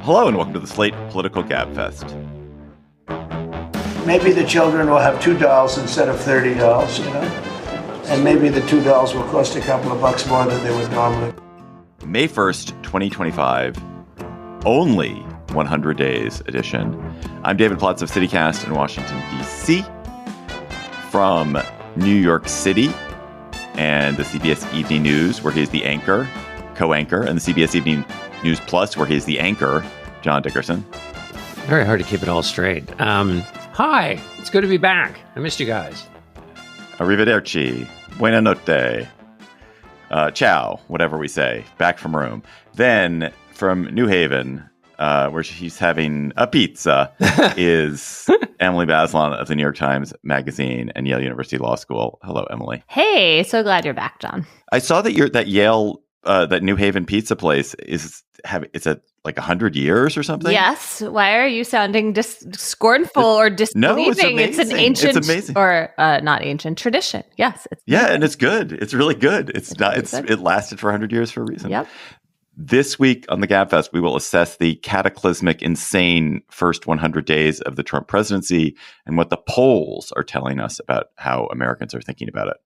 Hello and welcome to the Slate Political Gabfest. Maybe the children will have $2 instead of $30, and maybe the $2 will cost a couple of bucks more than they would normally. May 1st, 2025, only 100 days edition. I'm David Plotz of CityCast in Washington, D.C. From New York City and the CBS Evening News, where he's the anchor, co-anchor, and the CBS Evening News Plus, where he's the anchor, John Dickerson. Very hard to keep it all straight. Hi, it's good to be back. I missed you guys. Arrivederci. Buona notte. Ciao, whatever we say. Back from Rome. Then from New Haven, where she's having a pizza, is Emily Bazelon of the New York Times Magazine and Yale University Law School. Hello, Emily. Hey, so glad you're back, John. I saw that that Yale, that New Haven pizza place it's at like 100 years or something. Yes. Why are you sounding scornful or disbelieving? No, it's an ancient, it's amazing. Or not ancient tradition. Yes. And it's good. It's really good. It lasted for 100 years for a reason. Yep. This week on the Gabfest, we will assess the cataclysmic, insane first 100 days of the Trump presidency and what the polls are telling us about how Americans are thinking about it.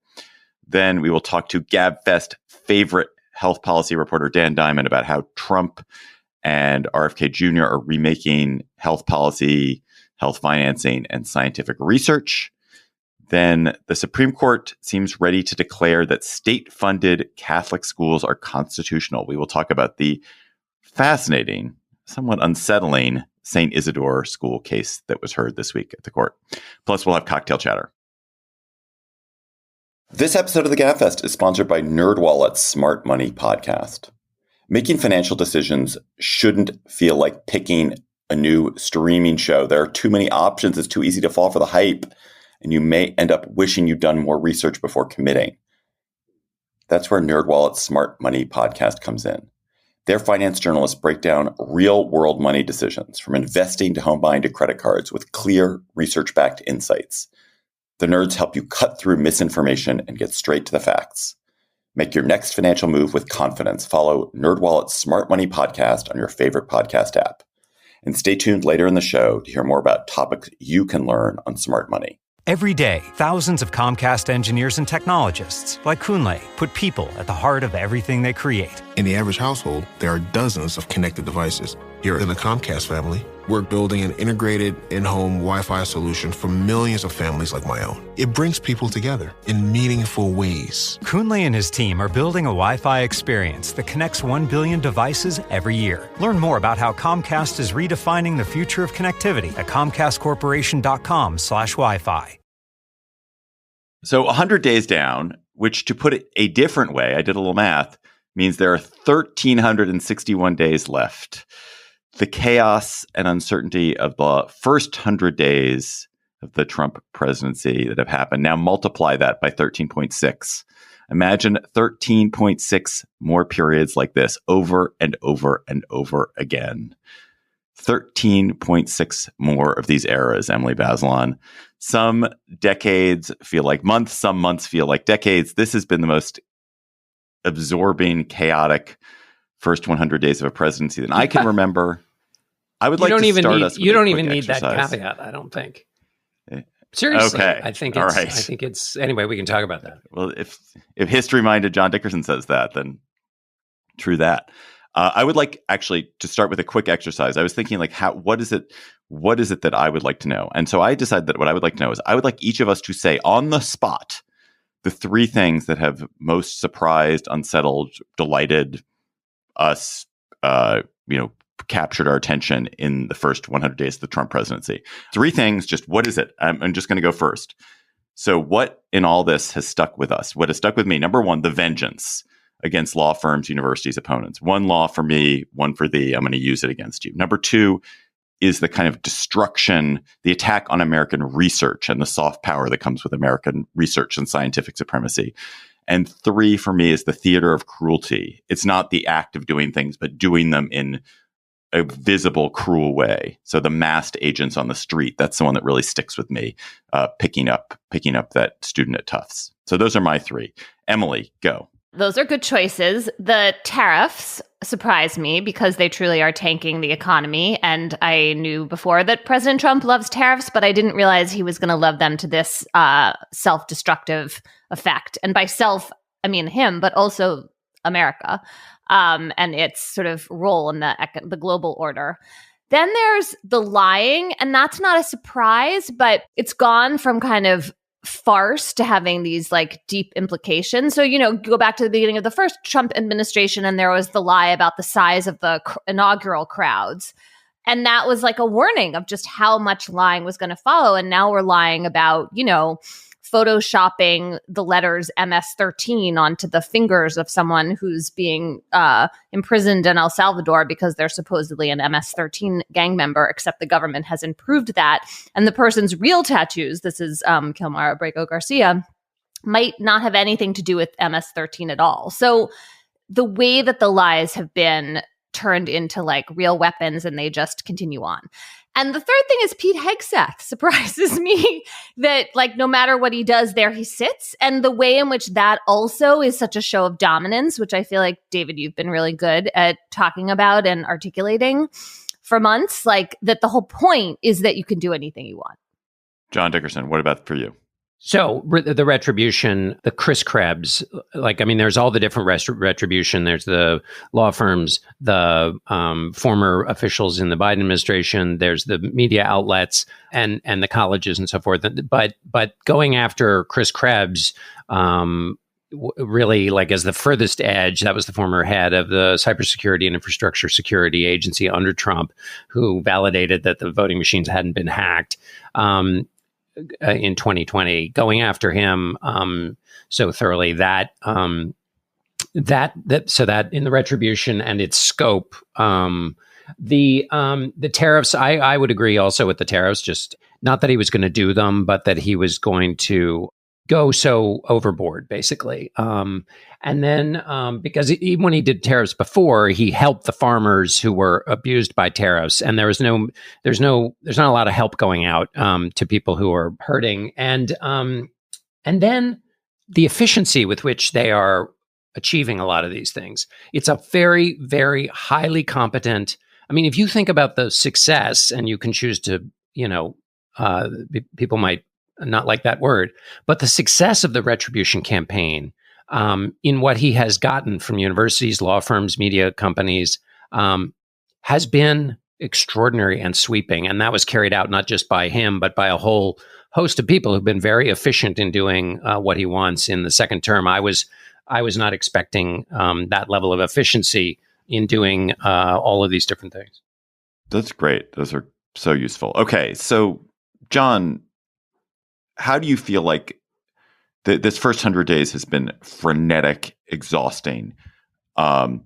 Then we will talk to Gabfest favorite health policy reporter Dan Diamond about how Trump and RFK Jr. are remaking health policy, health financing, and scientific research. Then the Supreme Court seems ready to declare that state-funded Catholic schools are constitutional. We will talk about the fascinating, somewhat unsettling St. Isidore school case that was heard this week at the court. Plus, we'll have cocktail chatter. This episode of the Gabfest is sponsored by NerdWallet's Smart Money podcast. Making financial decisions shouldn't feel like picking a new streaming show. There are too many options. It's too easy to fall for the hype, and you may end up wishing you'd done more research before committing. That's where NerdWallet's Smart Money podcast comes in. Their finance journalists break down real-world money decisions, from investing to home buying to credit cards, with clear, research-backed insights. The nerds help you cut through misinformation and get straight to the facts. Make your next financial move with confidence. Follow NerdWallet's Smart Money podcast on your favorite podcast app. And stay tuned later in the show to hear more about topics you can learn on smart money. Every day, thousands of Comcast engineers and technologists, like Kunle, put people at the heart of everything they create. In the average household, there are dozens of connected devices. Here in the Comcast family, we're building an integrated in-home Wi-Fi solution for millions of families like my own. It brings people together in meaningful ways. Kunle and his team are building a Wi-Fi experience that connects 1 billion devices every year. Learn more about how Comcast is redefining the future of connectivity at ComcastCorporation.com/Wi-Fi. So 100 days down, which, to put it a different way, I did a little math, means there are 1,361 days left. The chaos and uncertainty of the first 100 days of the Trump presidency that have happened. Now multiply that by 13.6. Imagine 13.6 more periods like this over and over and over again. 13.6 more of these eras, Emily Bazelon. Some decades feel like months, some months feel like decades. This has been the most absorbing, chaotic first 100 days of a presidency that I can remember. I would like to start us with You don't a even quick need that exercise. caveat, I don't think. Seriously, okay. I think All it's. right. I think it's. Anyway, we can talk about that. Well, if history-minded John Dickerson says that, then true that. I would like actually to start with a quick exercise. I was thinking, like, what is it that I would like to know? And so I decided that what I would like to know is I would like each of us to say on the spot the three things that have most surprised, unsettled, delighted us, captured our attention in the first 100 days of the Trump presidency. Three things, just what is it? I'm just going to go first. So what in all this has stuck with us? What has stuck with me? Number one, the vengeance against law firms, universities, opponents. One law for me, one for thee. I'm going to use it against you. Number two is the kind of destruction, the attack on American research and the soft power that comes with American research and scientific supremacy. And three for me is the theater of cruelty. It's not the act of doing things, but doing them in a visible, cruel way. So the masked agents on the street, that's the one that really sticks with me, picking up that student at Tufts. So those are my three. Emily, go. Those are good choices. The tariffs surprise me because they truly are tanking the economy. And I knew before that President Trump loves tariffs, but I didn't realize he was going to love them to this self-destructive effect. And by self, I mean him, but also America and its sort of role in the global order. Then there's the lying, and that's not a surprise, but it's gone from kind of farce to having these like deep implications. So, go back to the beginning of the first Trump administration, and there was the lie about the size of the inaugural crowds. And that was like a warning of just how much lying was going to follow. And now we're lying about, photoshopping the letters MS-13 onto the fingers of someone who's being imprisoned in El Salvador because they're supposedly an MS-13 gang member, except the government has improved that. And the person's real tattoos, this is Kilmar Abrego Garcia, might not have anything to do with MS-13 at all. So the way that the lies have been turned into like real weapons, and they just continue on. And the third thing is Pete Hegseth surprises me that like no matter what he does, there he sits. And the way in which that also is such a show of dominance, which I feel like, David, you've been really good at talking about and articulating for months, like that the whole point is that you can do anything you want. John Dickerson, what about for you? So the retribution, the Chris Krebs, there's all the different retribution. There's the law firms, the former officials in the Biden administration. There's the media outlets and the colleges and so forth. But going after Chris Krebs, really like as the furthest edge, that was the former head of the Cybersecurity and Infrastructure Security Agency under Trump, who validated that the voting machines hadn't been hacked. In 2020, going after him so thoroughly that in the retribution and its scope, the tariffs, I would agree also with the tariffs, just not that he was going to do them, but that he was going to go so overboard, basically. And then because even when he did tariffs before, he helped the farmers who were abused by tariffs, and there's not a lot of help going out to people who are hurting. And then the efficiency with which they are achieving a lot of these things. It's a very, very highly competent. I mean, if you think about the success, and you can choose to, people might not like that word, but the success of the retribution campaign in what he has gotten from universities, law firms, media companies, has been extraordinary and sweeping. And that was carried out not just by him, but by a whole host of people who've been very efficient in doing what he wants in the second term. I was not expecting that level of efficiency in doing all of these different things. That's great. Those are so useful. Okay, so John, how do you feel like this first 100 days has been frenetic, exhausting? Do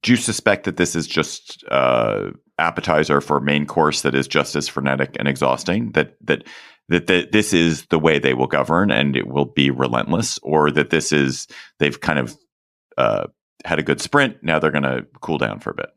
you suspect that this is just appetizer for a main course that is just as frenetic and exhausting? That this is the way they will govern and it will be relentless, or that they've kind of had a good sprint, now they're going to cool down for a bit?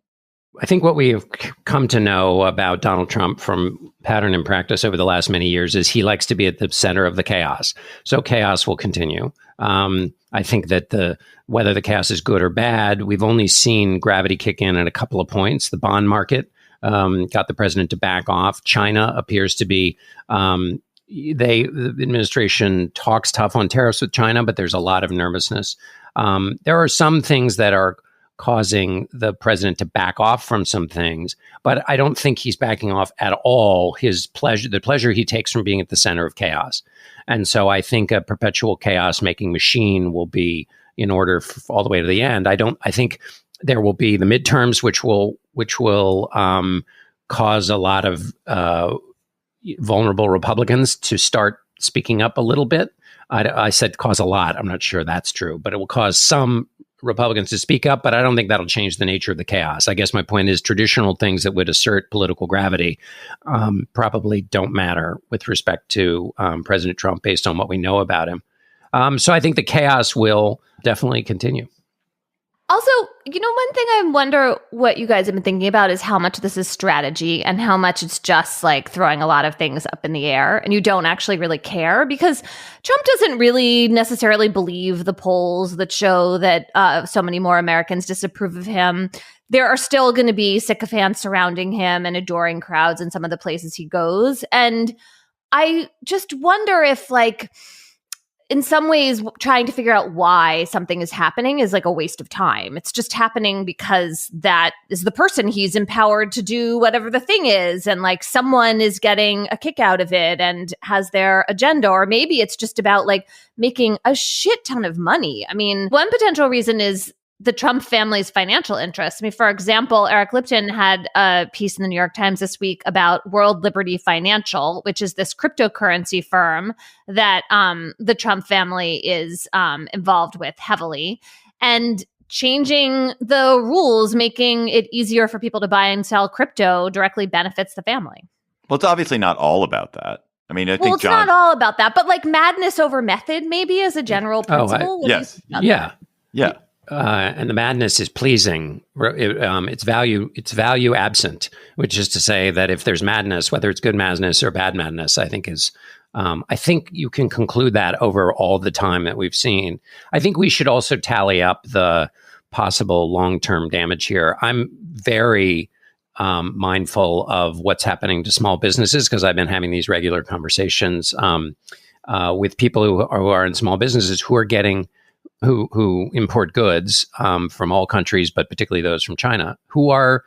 I think what we have come to know about Donald Trump from pattern and practice over the last many years is he likes to be at the center of the chaos. So chaos will continue. I think that whether the chaos is good or bad, we've only seen gravity kick in at a couple of points. The bond market got the president to back off. China appears to be, the administration talks tough on tariffs with China, but there's a lot of nervousness. There are some things that are causing the president to back off from some things, but I don't think he's backing off at all the pleasure he takes from being at the center of chaos. And so I think a perpetual chaos making machine will be in order all the way to the end. I think there will be the midterms, which will cause a lot of vulnerable Republicans to start speaking up a little bit. I said cause a lot. I'm not sure that's true, but it will cause some Republicans to speak up, but I don't think that'll change the nature of the chaos. I guess my point is traditional things that would assert political gravity probably don't matter with respect to President Trump based on what we know about him. So I think the chaos will definitely continue. Also, one thing I wonder what you guys have been thinking about is how much this is strategy and how much it's just like throwing a lot of things up in the air and you don't actually really care, because Trump doesn't really necessarily believe the polls that show that so many more Americans disapprove of him. There are still going to be sycophants surrounding him and adoring crowds in some of the places he goes. And I just wonder if, like, in some ways, trying to figure out why something is happening is like a waste of time. It's just happening because that is the person he's empowered to do whatever the thing is. And like someone is getting a kick out of it and has their agenda. Or maybe it's just about like making a shit ton of money. I mean, one potential reason is the Trump family's financial interests. I mean, for example, Eric Lipton had a piece in the New York Times this week about World Liberty Financial, which is this cryptocurrency firm that the Trump family is involved with heavily. And changing the rules, making it easier for people to buy and sell crypto directly benefits the family. Well, it's obviously not all about that. I mean, I think it's not all about that, but like madness over method, maybe as a general principle. Yes. Yeah. Yeah. And the madness is pleasing. It's value absent, which is to say that if there's madness, whether it's good madness or bad madness, I think you can conclude that over all the time that we've seen. I think we should also tally up the possible long-term damage here. I'm very mindful of what's happening to small businesses because I've been having these regular conversations with people who are in small businesses who are getting who import goods from all countries, but particularly those from China, who are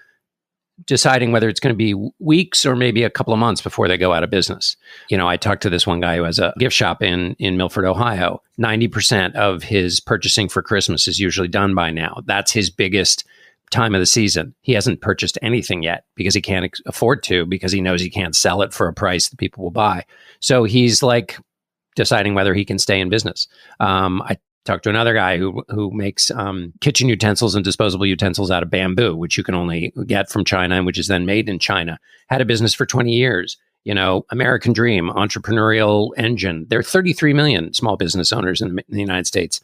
deciding whether it's going to be weeks or maybe a couple of months before they go out of business. I talked to this one guy who has a gift shop in Milford, Ohio. 90% of his purchasing for Christmas is usually done by now. That's his biggest time of the season. He hasn't purchased anything yet because he can't afford to, because he knows he can't sell it for a price that people will buy. So he's like deciding whether he can stay in business. I talked to another guy who makes kitchen utensils and disposable utensils out of bamboo, which you can only get from China and which is then made in China. Had a business for 20 years. American dream, entrepreneurial engine. There are 33 million small business owners in the United States.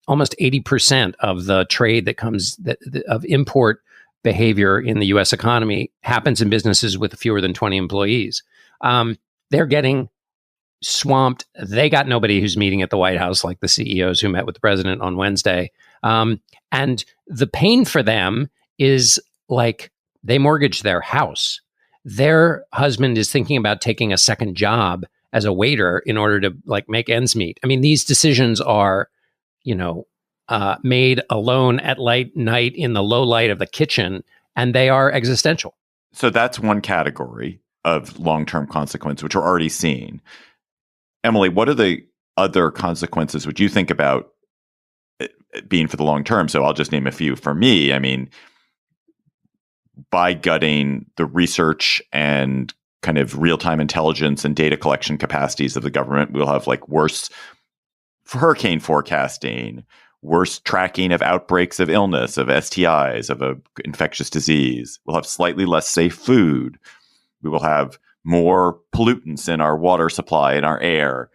Almost 80% of the trade that comes of import behavior in the U.S. economy happens in businesses with fewer than 20 employees. They're getting swamped. They got nobody who's meeting at the White House like the CEOs who met with the president on Wednesday. And the pain for them is like they mortgaged their house. Their husband is thinking about taking a second job as a waiter in order to like make ends meet. I mean, these decisions are, made alone at night in the low light of the kitchen, and they are existential. So that's one category of long-term consequence, which we're already seeing. Emily, what are the other consequences which you think about being for the long term? So I'll just name a few. For me, I mean, by gutting the research and kind of real-time intelligence and data collection capacities of the government, we'll have like worse hurricane forecasting, worse tracking of outbreaks of illness, of STIs, of a infectious disease. We'll have slightly less safe food. We will have more pollutants in our water supply, in our air,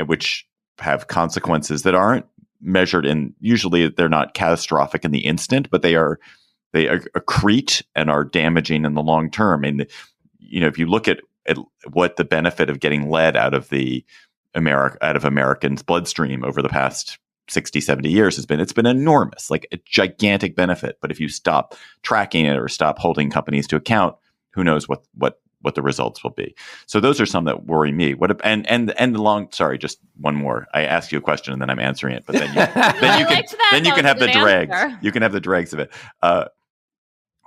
which have consequences that aren't measured in, usually they're not catastrophic in the instant, but they accrete and are damaging in the long term. And, if you look at what the benefit of getting lead out of Americans' bloodstream over the past 60, 70 years has been, it's been enormous, like a gigantic benefit. But if you stop tracking it or stop holding companies to account, who knows what the results will be. So those are some that worry me. Sorry, just one more. I ask you a question and then I'm answering it, but then you can have the dregs. You can have the dregs of it.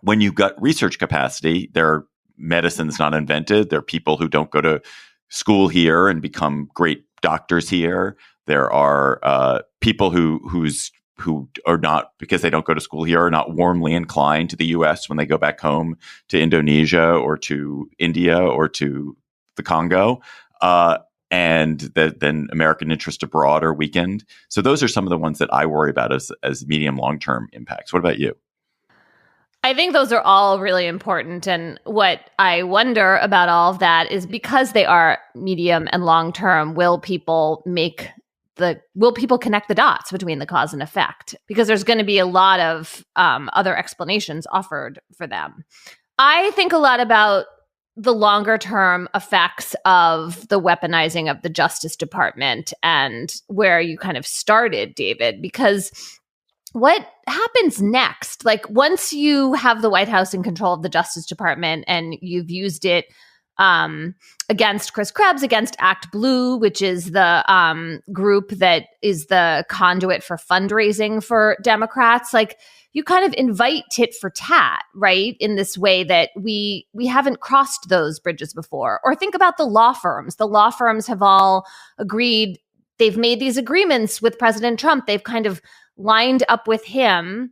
When you've got research capacity, there are medicines not invented. There are people who don't go to school here and become great doctors here. There are people who are not, because they don't go to school here, are not warmly inclined to the U.S. when they go back home to Indonesia or to India or to the Congo, and then American interest abroad are weakened. So those are some of the ones that I worry about as medium long-term impacts. What about you? I think those are all really important. And what I wonder about all of that is, because they are medium and long-term, will people make will people connect the dots between the cause and effect? Because there's going to be a lot of other explanations offered for them. I think a lot about the longer term effects of the weaponizing of the Justice Department and where you kind of started, David, because what happens next? Like, once you have the White House in control of the Justice Department and you've used it against Chris Krebs, against Act Blue, which is the group that is the conduit for fundraising for Democrats, like, you kind of invite tit for tat, right? In this way that we haven't crossed those bridges before. Or think about the law firms. The law firms have all agreed. They've made these agreements with President Trump. They've kind of lined up with him.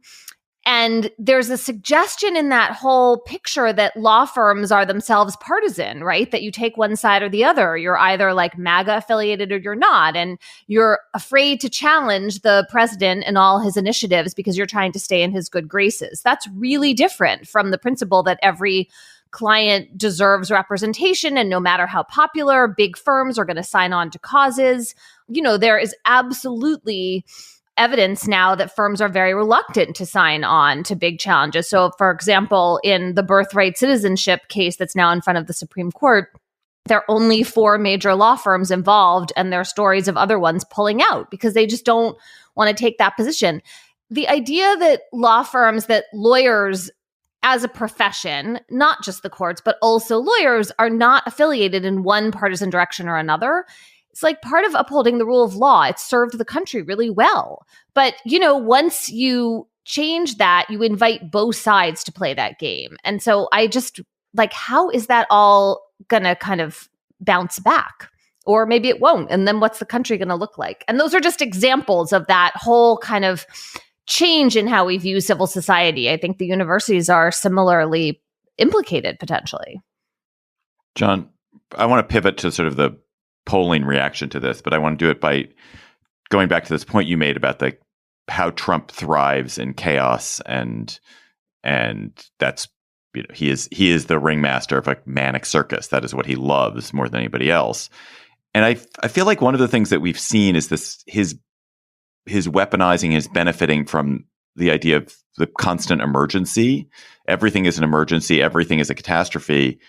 And there's a suggestion in that whole picture that law firms are themselves partisan, right? That you take one side or the other. You're either like MAGA affiliated or you're not. And you're afraid to challenge the president and all his initiatives because you're trying to stay in his good graces. That's really different from the principle that every client deserves representation. And no matter how popular, big firms are going to sign on to causes. You know, there is absolutely evidence now that firms are very reluctant to sign on to big challenges. So, for example, in the birthright citizenship case that's now in front of the Supreme Court, there are only 4 major law firms involved, and there are stories of other ones pulling out because they just don't want to take that position. The idea that law firms, that lawyers as a profession, not just the courts, but also lawyers, are not affiliated in one partisan direction or another, it's like part of upholding the rule of law. It's served the country really well. But, you know, once you change that, you invite both sides to play that game. And so I just, like, how is that all going to kind of bounce back? Or maybe it won't. And then what's the country going to look like? And those are just examples of that whole kind of change in how we view civil society. I think the universities are similarly implicated potentially. John, I want to pivot to sort of the polling reaction to this, but I want to do it by going back to this point you made about how Trump thrives in chaos, and that's, you know, he is the ringmaster of a manic circus. That is what he loves more than anybody else. And I feel like one of the things that we've seen is this his weaponizing is benefiting from the idea of the constant emergency. Everything is an emergency. Everything is a catastrophe.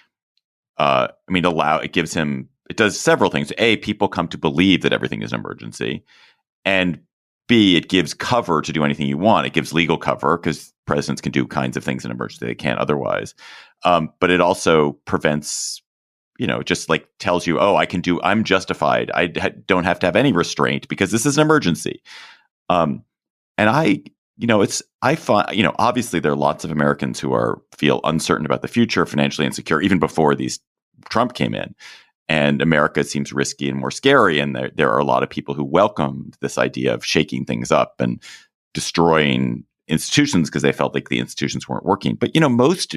It does several things. A, people come to believe that everything is an emergency. And B, it gives cover to do anything you want. It gives legal cover because presidents can do kinds of things in emergency they can't otherwise. But it also prevents, you know, just like tells you, oh, I'm justified. I don't have to have any restraint because this is an emergency. And I find, you know, obviously there are lots of Americans who feel uncertain about the future, financially insecure, even before Trump came in. And America seems risky and more scary. And there are a lot of people who welcomed this idea of shaking things up and destroying institutions because they felt like the institutions weren't working. But, you know, most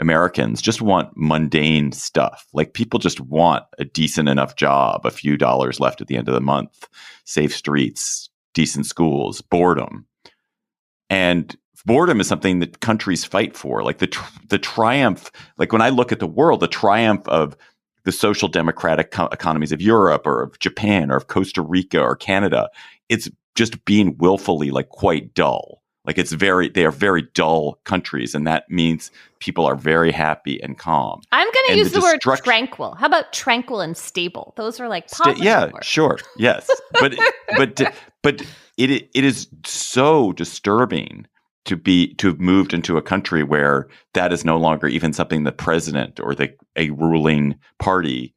Americans just want mundane stuff. Like, people just want a decent enough job, a few dollars left at the end of the month, safe streets, decent schools, boredom. And boredom is something that countries fight for. Like the triumph, like when I look at the world, the triumph of the social democratic economies of Europe or of Japan or of Costa Rica or Canada, it's just being willfully like quite dull. Like they are very dull countries. And that means people are very happy and calm. I'm going to use the word tranquil. How about tranquil and stable? Those are like positive words. Sure. Yes. But it is so disturbing to have moved into a country where that is no longer even something the president or a ruling party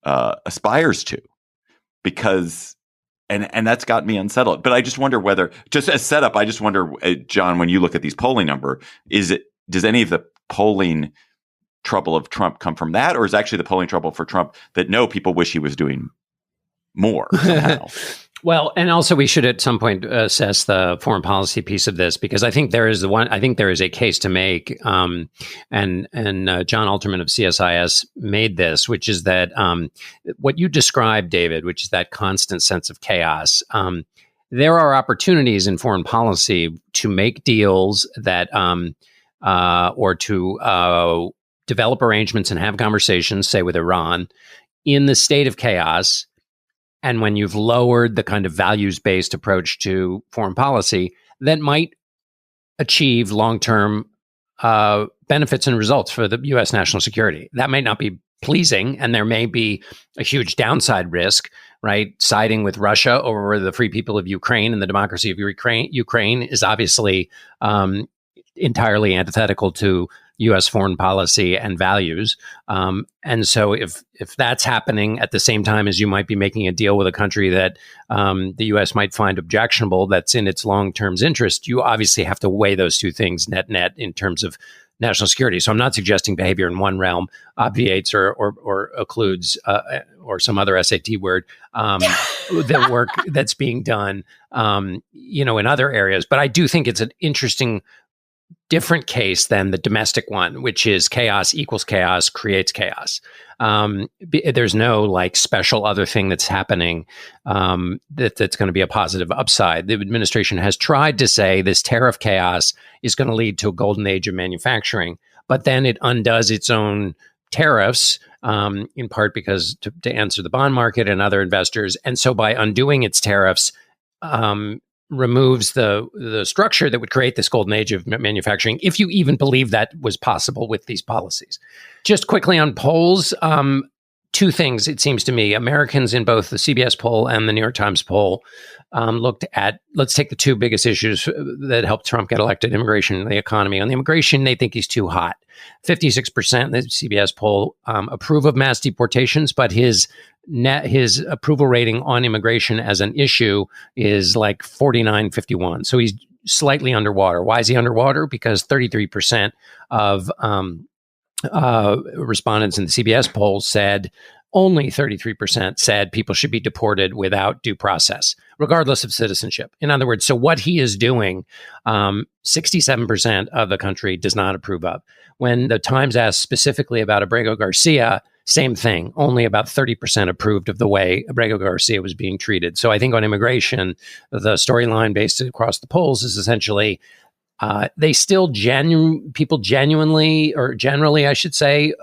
aspires to, because and that's got me unsettled. But I just wonder whether, just as setup, I just wonder, John, when you look at these polling number, does any of the polling trouble of Trump come from that, or is actually the polling trouble for Trump that no, people wish he was doing more somehow? Well, and also we should at some point assess the foreign policy piece of this, because I think there is a case to make, and John Alterman of CSIS made this, which is that what you described, David, which is that constant sense of chaos. There are opportunities in foreign policy to make deals that, or to develop arrangements and have conversations, say with Iran, in the state of chaos, and when you've lowered the kind of values-based approach to foreign policy, that might achieve long-term benefits and results for the U.S. national security. That might not be pleasing, and there may be a huge downside risk, right? Siding with Russia over the free people of Ukraine and the democracy of Ukraine is obviously entirely antithetical to U.S. foreign policy and values. And so if that's happening at the same time as you might be making a deal with a country that the U.S. might find objectionable, that's in its long-term interest, you obviously have to weigh those two things net in terms of national security. So I'm not suggesting behavior in one realm obviates or occludes or some other SAT word the work that's being done, in other areas. But I do think it's an interesting, different case than the domestic one, which is chaos equals chaos creates chaos. There's no special other thing that's happening that's going to be a positive upside. The administration has tried to say this tariff chaos is going to lead to a golden age of manufacturing, but then it undoes its own tariffs, in part because to answer the bond market and other investors. And so by undoing its tariffs, removes the structure that would create this golden age of manufacturing, if you even believe that was possible with these policies. Just quickly on polls, two things, it seems to me. Americans in both the CBS poll and the New York Times poll looked at, let's take the two biggest issues that helped Trump get elected, immigration and the economy. On the immigration, they think he's too hot. 56% in the CBS poll approve of mass deportations, but his approval rating on immigration as an issue is 49-51. So he's slightly underwater. Why is he underwater? Because 33% of respondents in the CBS poll said, only 33% said people should be deported without due process, regardless of citizenship. In other words, so what he is doing, 67% of the country does not approve of. When the Times asked specifically about Abrego Garcia, same thing. Only about 30% approved of the way Abrego Garcia was being treated. So I think on immigration, the storyline based across the polls is essentially they still people genuinely, or generally, I should say,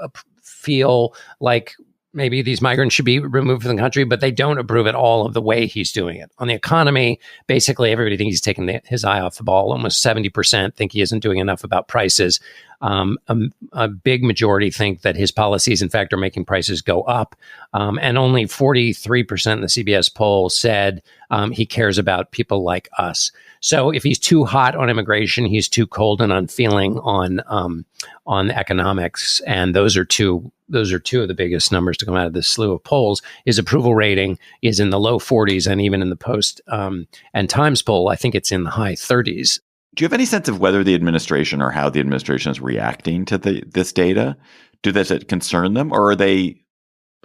feel like maybe these migrants should be removed from the country, but they don't approve at all of the way he's doing it. On the economy, basically everybody thinks he's taking his eye off the ball. Almost 70% think he isn't doing enough about prices. A big majority think that his policies, in fact, are making prices go up. And only 43% in the CBS poll said he cares about people like us. So if he's too hot on immigration, he's too cold and unfeeling on economics. And those are two of the biggest numbers to come out of this slew of polls. His approval rating is in the low 40s, and even in the Post and Times poll, I think it's in the high 30s. Do you have any sense of whether the administration or how the administration is reacting to this data? Does it concern them, or are they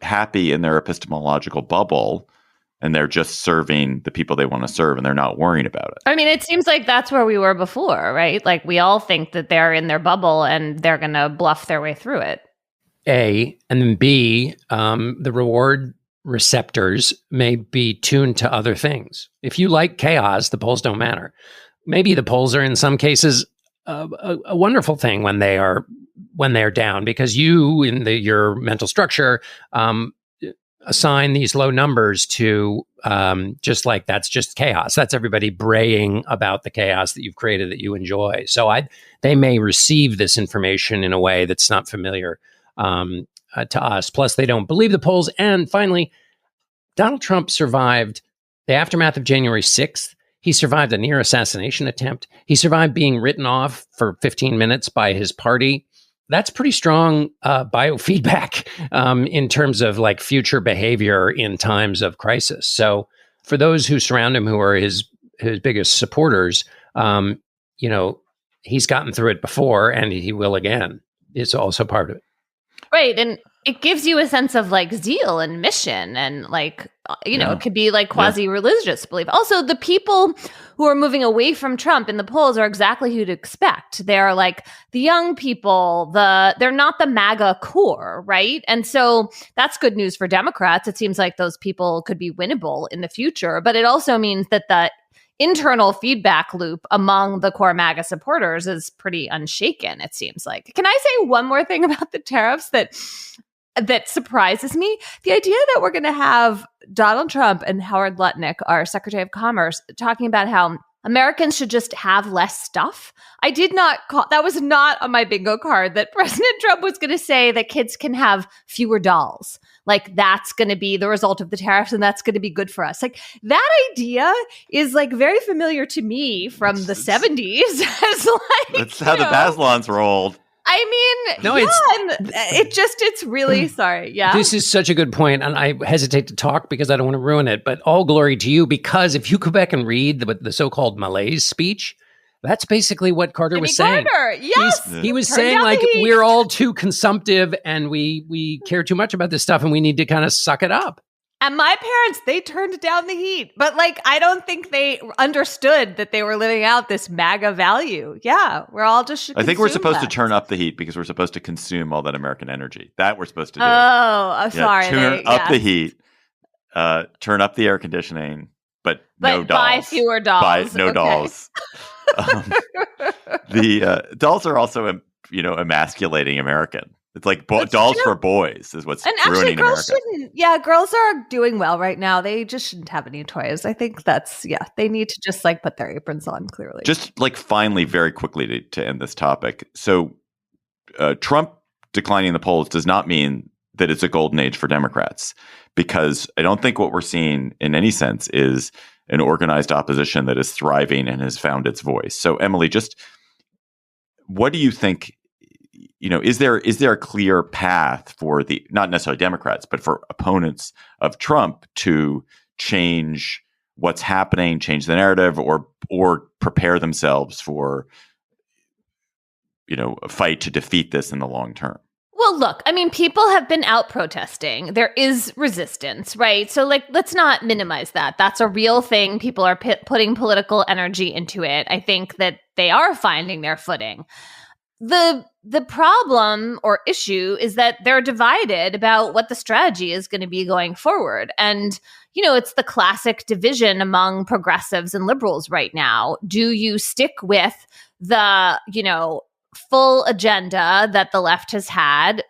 happy in their epistemological bubble and they're just serving the people they want to serve and they're not worrying about it? I mean, it seems like that's where we were before, right? Like we all think that they're in their bubble and they're going to bluff their way through it. A, and then B, the reward receptors may be tuned to other things. If you like chaos, the polls don't matter. Maybe the polls are in some cases a wonderful thing when they are down, because you in your mental structure assign these low numbers to just like that's just chaos. That's everybody braying about the chaos that you've created that you enjoy. So they may receive this information in a way that's not familiar to us. Plus, they don't believe the polls. And finally, Donald Trump survived the aftermath of January 6th. He survived a near assassination attempt. He survived being written off for 15 minutes by his party. That's pretty strong biofeedback in terms of future behavior in times of crisis. So for those who surround him, who are his biggest supporters, he's gotten through it before and he will again. It's also part of it. Right. And it gives you a sense of zeal and mission and it could be quasi-religious belief. Also, the people who are moving away from Trump in the polls are exactly who to expect. They're the young people, they're not the MAGA core, right? And so that's good news for Democrats. It seems like those people could be winnable in the future, but it also means that the internal feedback loop among the core MAGA supporters is pretty unshaken, it seems like. Can I say one more thing about the tariffs that that surprises me. The idea that we're going to have Donald Trump and Howard Lutnick, our Secretary of Commerce, talking about how Americans should just have less stuff. I did not call, that was not on my bingo card, that President Trump was going to say that kids can have fewer dolls. Like that's going to be the result of the tariffs and that's going to be good for us. Like that idea is like very familiar to me from the 70s. That's how the Bazelons rolled. I mean, no, it's really sorry. Yeah. This is such a good point, and I hesitate to talk because I don't want to ruin it, but all glory to you, because if you go back and read the so-called malaise speech, that's basically what Carter was saying. Yes. He was saying like, we're all too consumptive and we care too much about this stuff and we need to kind of suck it up. And my parents, they turned down the heat. But like, I don't think they understood that they were living out this MAGA value. Yeah, we're all just I think we're supposed to turn up the heat because we're supposed to consume all that American energy. That we're supposed to do. Oh, I'm sorry. Turn up the heat, turn up the air conditioning, but no dolls. Buy fewer dolls. No dolls. The dolls are also, emasculating American. It's like dolls for boys is what's ruining America. Girls are doing well right now. They just shouldn't have any toys. I think they need to just like put their aprons on, clearly. Just like finally, very quickly to end this topic. So Trump declining the polls does not mean that it's a golden age for Democrats, because I don't think what we're seeing in any sense is an organized opposition that is thriving and has found its voice. So Emily, just what do you think? Is there a clear path for the, not necessarily Democrats, but for opponents of Trump to change what's happening, change the narrative, or prepare themselves for, a fight to defeat this in the long term? Well, look, I mean, people have been out protesting. There is resistance, right? So, like, let's not minimize that. That's a real thing. People are putting political energy into it. I think that they are finding their footing. The problem or issue is that they're divided about what the strategy is going to be going forward. And, it's the classic division among progressives and liberals right now. Do you stick with the, full agenda that the left has had,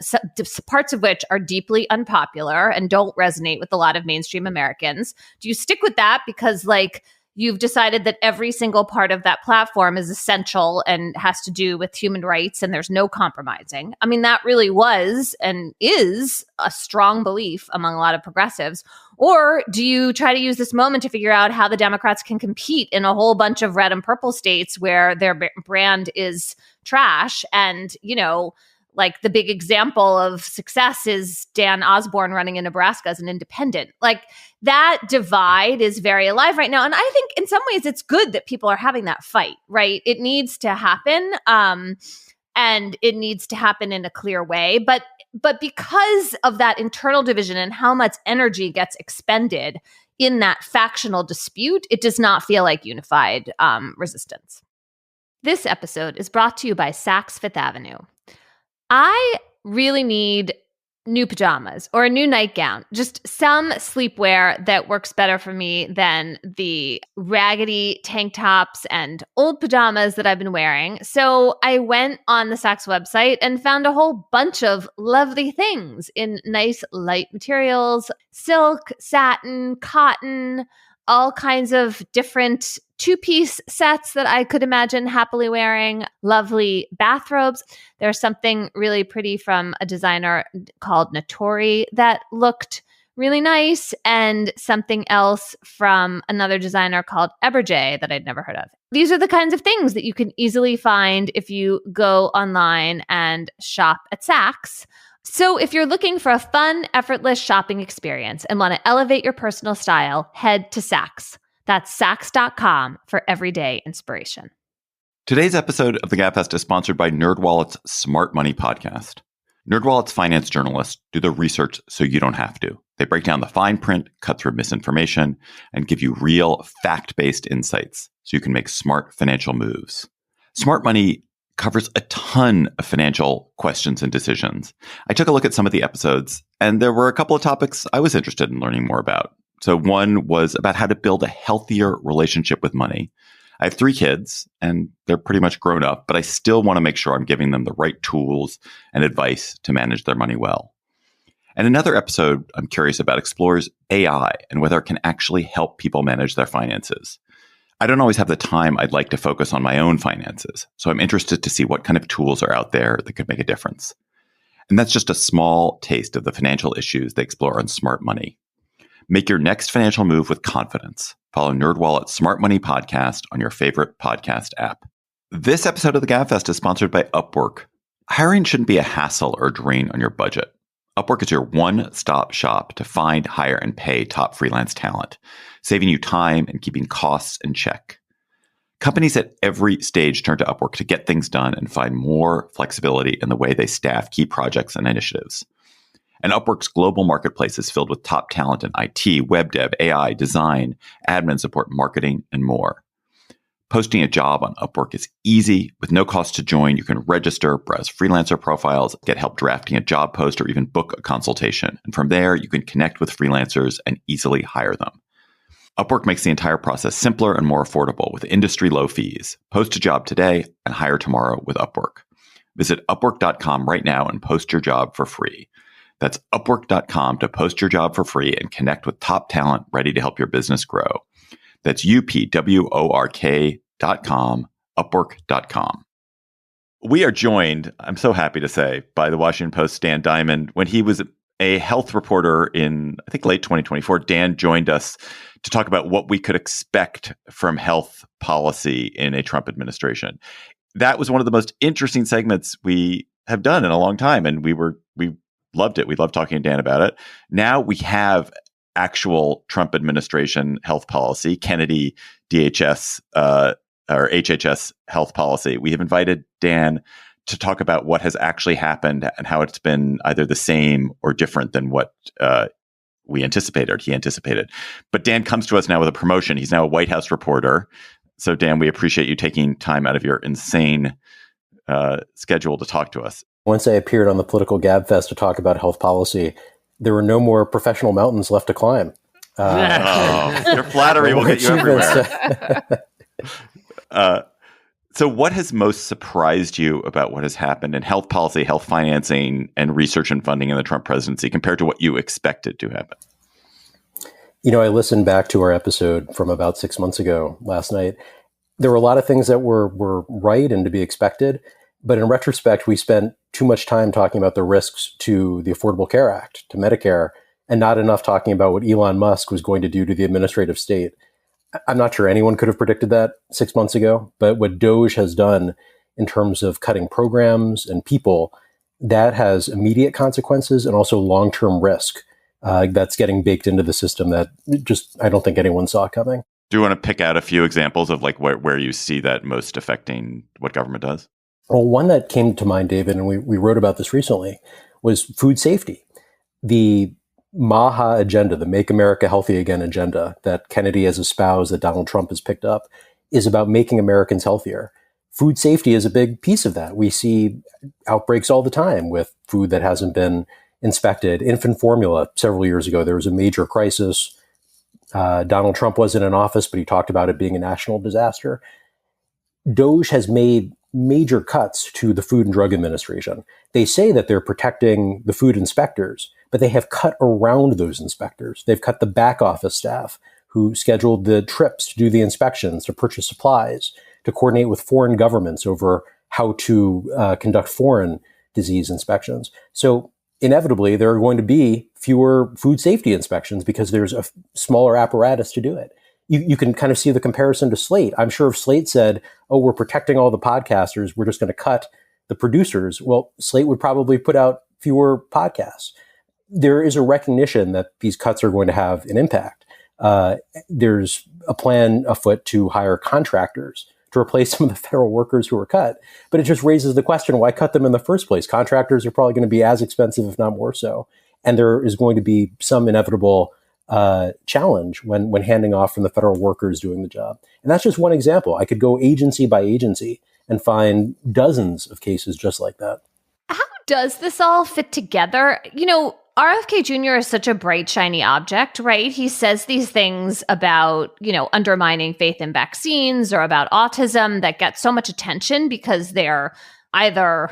parts of which are deeply unpopular and don't resonate with a lot of mainstream Americans? Do you stick with that because, like, you've decided that every single part of that platform is essential and has to do with human rights and there's no compromising? I mean, that really was and is a strong belief among a lot of progressives. Or do you try to use this moment to figure out how the Democrats can compete in a whole bunch of red and purple states where their brand is trash? And, like the big example of success is Dan Osborne running in Nebraska as an independent. Like that divide is very alive right now. And I think in some ways it's good that people are having that fight, right? It needs to happen. And it needs to happen in a clear way. But because of that internal division and how much energy gets expended in that factional dispute, it does not feel like unified resistance. This episode is brought to you by Saks Fifth Avenue. I really need new pajamas or a new nightgown, just some sleepwear that works better for me than the raggedy tank tops and old pajamas that I've been wearing. So I went on the Saks website and found a whole bunch of lovely things in nice light materials, silk, satin, cotton, all kinds of different two-piece sets that I could imagine happily wearing, lovely bathrobes. There's something really pretty from a designer called Natori that looked really nice, and something else from another designer called Eberjay that I'd never heard of. These are the kinds of things that you can easily find if you go online and shop at Saks. So if you're looking for a fun, effortless shopping experience and want to elevate your personal style, head to Saks. That's Saks.com for everyday inspiration. Today's episode of the Gabfest is sponsored by NerdWallet's Smart Money podcast. NerdWallet's finance journalists do the research so you don't have to. They break down the fine print, cut through misinformation, and give you real, fact-based insights so you can make smart financial moves. Smart Money covers a ton of financial questions and decisions. I took a look at some of the episodes, and there were a couple of topics I was interested in learning more about. So one was about how to build a healthier relationship with money. I have 3 kids, and they're pretty much grown up, but I still want to make sure I'm giving them the right tools and advice to manage their money well. And another episode I'm curious about explores AI and whether it can actually help people manage their finances. I don't always have the time I'd like to focus on my own finances, so I'm interested to see what kind of tools are out there that could make a difference. And that's just a small taste of the financial issues they explore on Smart Money. Make your next financial move with confidence. Follow NerdWallet's Smart Money podcast on your favorite podcast app. This episode of the Gabfest is sponsored by Upwork. Hiring shouldn't be a hassle or drain on your budget. Upwork is your one-stop shop to find, hire, and pay top freelance talent, saving you time and keeping costs in check. Companies at every stage turn to Upwork to get things done and find more flexibility in the way they staff key projects and initiatives. And Upwork's global marketplace is filled with top talent in IT, web dev, AI, design, admin support, marketing, and more. Posting a job on Upwork is easy. With no cost to join, you can register, browse freelancer profiles, get help drafting a job post, or even book a consultation. And from there, you can connect with freelancers and easily hire them. Upwork makes the entire process simpler and more affordable with industry-low fees. Post a job today and hire tomorrow with Upwork. Visit Upwork.com right now and post your job for free. That's Upwork.com to post your job for free and connect with top talent ready to help your business grow. That's UPWORK.com, Upwork.com. We are joined, I'm so happy to say, by the Washington Post's Dan Diamond. When he was a health reporter in, I think, late 2024, Dan joined us to talk about what we could expect from health policy in a Trump administration. That was one of the most interesting segments we have done in a long time, and we loved it. We loved talking to Dan about it. Now we have actual Trump administration health policy, Kennedy DHS or HHS health policy. We have invited Dan to talk about what has actually happened and how it's been either the same or different than what we anticipated or he anticipated. But Dan comes to us now with a promotion. He's now a White House reporter. So Dan, we appreciate you taking time out of your insane schedule to talk to us. Once I appeared on the Political Gabfest to talk about health policy, there were no more professional mountains left to climb. Your flattery will get you everywhere. So what has most surprised you about what has happened in health policy, health financing, and research and funding in the Trump presidency compared to what you expected to happen? You know, I listened back to our episode from about 6 months ago last night. There were a lot of things that were right and to be expected. But in retrospect, we spent too much time talking about the risks to the Affordable Care Act, to Medicare, and not enough talking about what Elon Musk was going to do to the administrative state. I'm not sure anyone could have predicted that 6 months ago, but what DOGE has done in terms of cutting programs and people, that has immediate consequences and also long-term risk that's getting baked into the system that just I don't think anyone saw coming. Do you want to pick out a few examples of like where you see that most affecting what government does? Well, one that came to mind, David, and we wrote about this recently, was food safety. The MAHA agenda, the Make America Healthy Again agenda that Kennedy has espoused, that Donald Trump has picked up, is about making Americans healthier. Food safety is a big piece of that. We see outbreaks all the time with food that hasn't been inspected. Infant formula, several years ago, there was a major crisis. Donald Trump wasn't in office, but he talked about it being a national disaster. DOGE has made major cuts to the Food and Drug Administration. They say that they're protecting the food inspectors, but they have cut around those inspectors. They've cut the back office staff who scheduled the trips to do the inspections, to purchase supplies, to coordinate with foreign governments over how to conduct foreign disease inspections. So inevitably, there are going to be fewer food safety inspections because there's a smaller apparatus to do it. You can kind of see the comparison to Slate. I'm sure if Slate said, oh, we're protecting all the podcasters, we're just going to cut the producers, well, Slate would probably put out fewer podcasts. There is a recognition that these cuts are going to have an impact. There's a plan afoot to hire contractors to replace some of the federal workers who were cut. But it just raises the question, why cut them in the first place? Contractors are probably going to be as expensive, if not more so. And there is going to be some inevitable challenge when handing off from the federal workers doing the job. And that's just one example. I could go agency by agency and find dozens of cases just like that. How does this all fit together? You know, RFK Jr. is such a bright, shiny object, right? He says these things about, you know, undermining faith in vaccines or about autism that get so much attention because they're either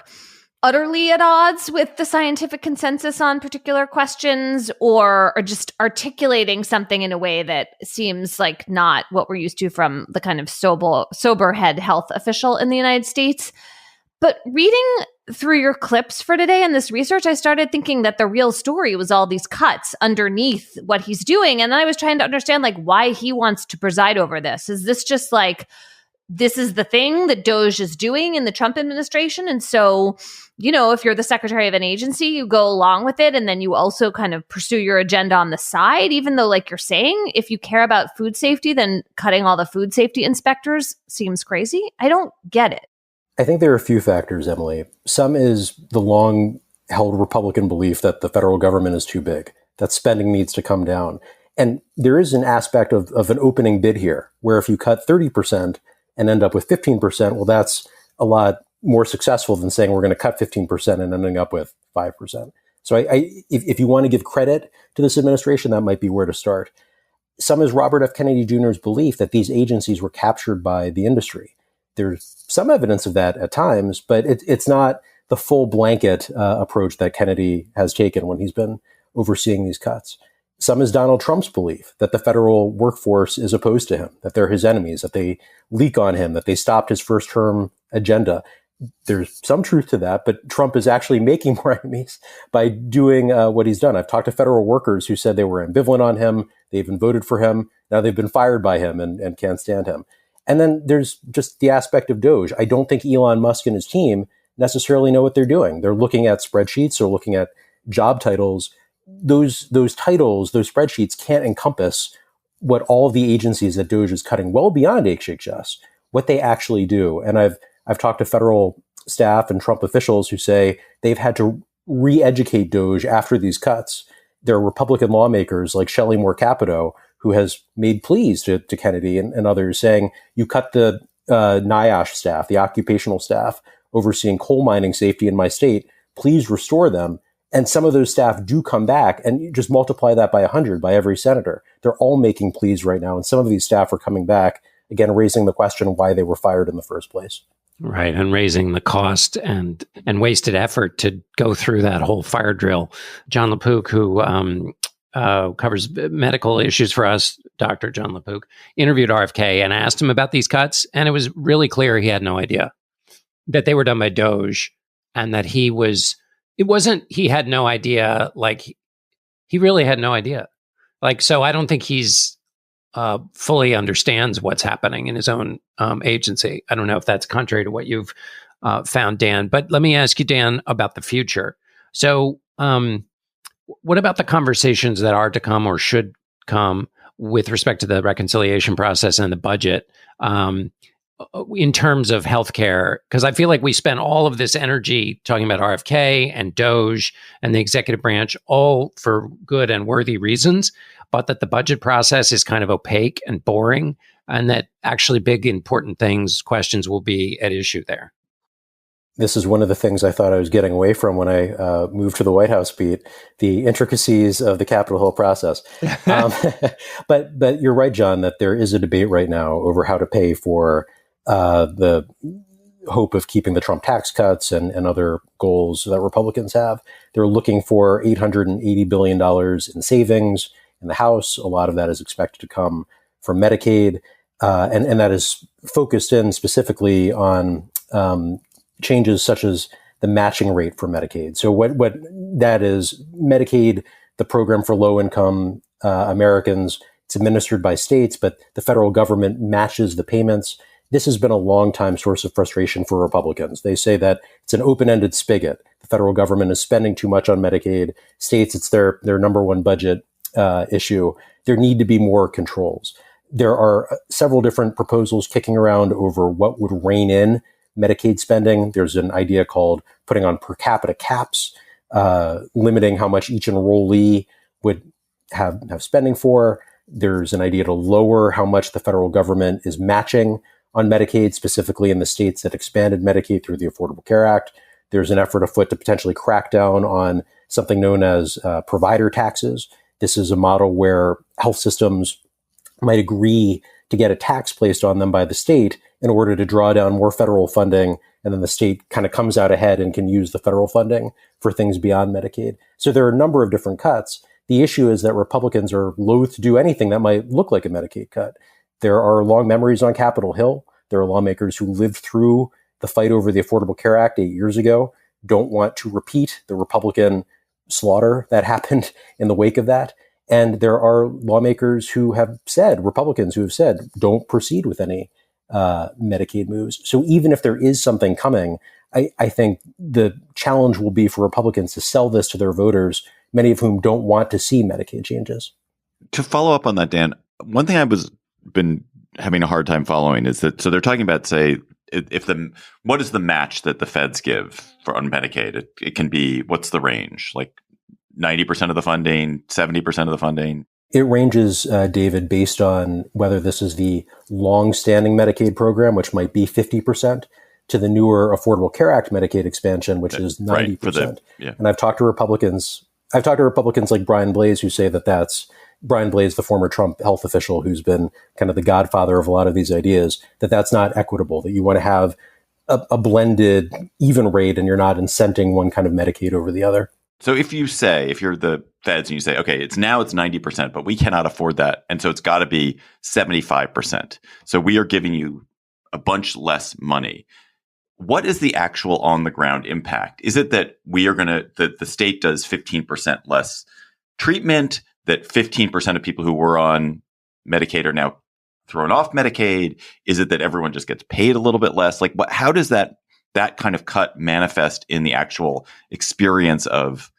utterly at odds with the scientific consensus on particular questions, or just articulating something in a way that seems like not what we're used to from the kind of sober head health official in the United States. But reading through your clips for today and this research, I started thinking that the real story was all these cuts underneath what he's doing. And then I was trying to understand why he wants to preside over this. Is this just this is the thing that DOGE is doing in the Trump administration? And so, if you're the secretary of an agency, you go along with it. And then you also kind of pursue your agenda on the side, even though, like you're saying, if you care about food safety, then cutting all the food safety inspectors seems crazy. I don't get it. I think there are a few factors, Emily. Some is the long-held Republican belief that the federal government is too big, that spending needs to come down. And there is an aspect of an opening bid here, where if you cut 30% and end up with 15%, well, that's a lot more successful than saying we're going to cut 15% and ending up with 5%. So if you want to give credit to this administration, that might be where to start. Some is Robert F. Kennedy Jr.'s belief that these agencies were captured by the industry. There's some evidence of that at times, but it's not the full blanket approach that Kennedy has taken when he's been overseeing these cuts. Some is Donald Trump's belief that the federal workforce is opposed to him, that they're his enemies, that they leak on him, that they stopped his first term agenda. There's some truth to that, but Trump is actually making more enemies by doing what he's done. I've talked to federal workers who said they were ambivalent on him. They even voted for him. Now they've been fired by him and can't stand him. And then there's just the aspect of DOGE. I don't think Elon Musk and his team necessarily know what they're doing. They're looking at spreadsheets, they're looking at job titles. Those titles, those spreadsheets can't encompass what all of the agencies that DOGE is cutting well beyond HHS, what they actually do. And I've talked to federal staff and Trump officials who say they've had to re-educate DOGE after these cuts. There are Republican lawmakers like Shelley Moore Capito who has made pleas to Kennedy and others saying, you cut the NIOSH staff, the occupational staff overseeing coal mining safety in my state, please restore them. And some of those staff do come back, and you just multiply that by 100 by every senator. They're all making pleas right now. And some of these staff are coming back, again, raising the question why they were fired in the first place. Right. And raising the cost and wasted effort to go through that whole fire drill. John LaPook, who covers medical issues for us, Dr. John LaPook, interviewed RFK and asked him about these cuts. And it was really clear he had no idea that they were done by DOGE, and that he had no idea, he really had no idea. So I don't think he's fully understands what's happening in his own agency. I don't know if that's contrary to what you've found, Dan, but let me ask you, Dan, about the future. So what about the conversations that are to come or should come with respect to the reconciliation process and the budget in terms of healthcare? Because I feel like we spent all of this energy talking about RFK and DOGE and the executive branch, all for good and worthy reasons, but that the budget process is kind of opaque and boring, and that actually big, important questions will be at issue there. This is one of the things I thought I was getting away from when I moved to the White House beat, the intricacies of the Capitol Hill process. But you're right, John, that there is a debate right now over how to pay for the hope of keeping the Trump tax cuts and other goals that Republicans have. They're looking for $880 billion in savings in the House. A lot of that is expected to come from Medicaid, and that is focused in specifically on changes such as the matching rate for Medicaid. So what that is, Medicaid, the program for low-income Americans, it's administered by states, but the federal government matches the payments. This has been a long-time source of frustration for Republicans. They say that it's an open-ended spigot. The federal government is spending too much on Medicaid. States, it's their number one budget issue. There need to be more controls. There are several different proposals kicking around over what would rein in Medicaid spending. There's an idea called putting on per capita caps, limiting how much each enrollee would have spending for. There's an idea to lower how much the federal government is matching on Medicaid, specifically in the states that expanded Medicaid through the Affordable Care Act. There's an effort afoot to potentially crack down on something known as provider taxes. This is a model where health systems might agree to get a tax placed on them by the state in order to draw down more federal funding. And then the state kind of comes out ahead and can use the federal funding for things beyond Medicaid. So there are a number of different cuts. The issue is that Republicans are loath to do anything that might look like a Medicaid cut. There are long memories on Capitol Hill. There are lawmakers who lived through the fight over the Affordable Care Act 8 years ago, don't want to repeat the Republican slaughter that happened in the wake of that. And there are lawmakers who have said, Republicans who have said, don't proceed with any Medicaid moves. So even if there is something coming, I think the challenge will be for Republicans to sell this to their voters, many of whom don't want to see Medicaid changes. To follow up on that, Dan, one thing been having a hard time following is that, so they're talking about, say, what is the match that the feds give for on Medicaid? It can be, what's the range? Like 90% of the funding, 70% of the funding? It ranges, David, based on whether this is the long-standing Medicaid program, which might be 50%, to the newer Affordable Care Act Medicaid expansion, which is 90%. Yeah. And I've talked to Republicans like Brian Blais, who say that that's Brian Blais, the former Trump health official who's been kind of the godfather of a lot of these ideas, that's not equitable, that you want to have a blended, even rate, and you're not incenting one kind of Medicaid over the other. So if you're the feds and you say, okay, it's 90%, but we cannot afford that. And so it's got to be 75%. So we are giving you a bunch less money. What is the actual on the ground impact? Is it that that the state does 15% less treatment, that 15% of people who were on Medicaid are now thrown off Medicaid? Is it that everyone just gets paid a little bit less? Like, how does that kind of cut manifest in the actual experience of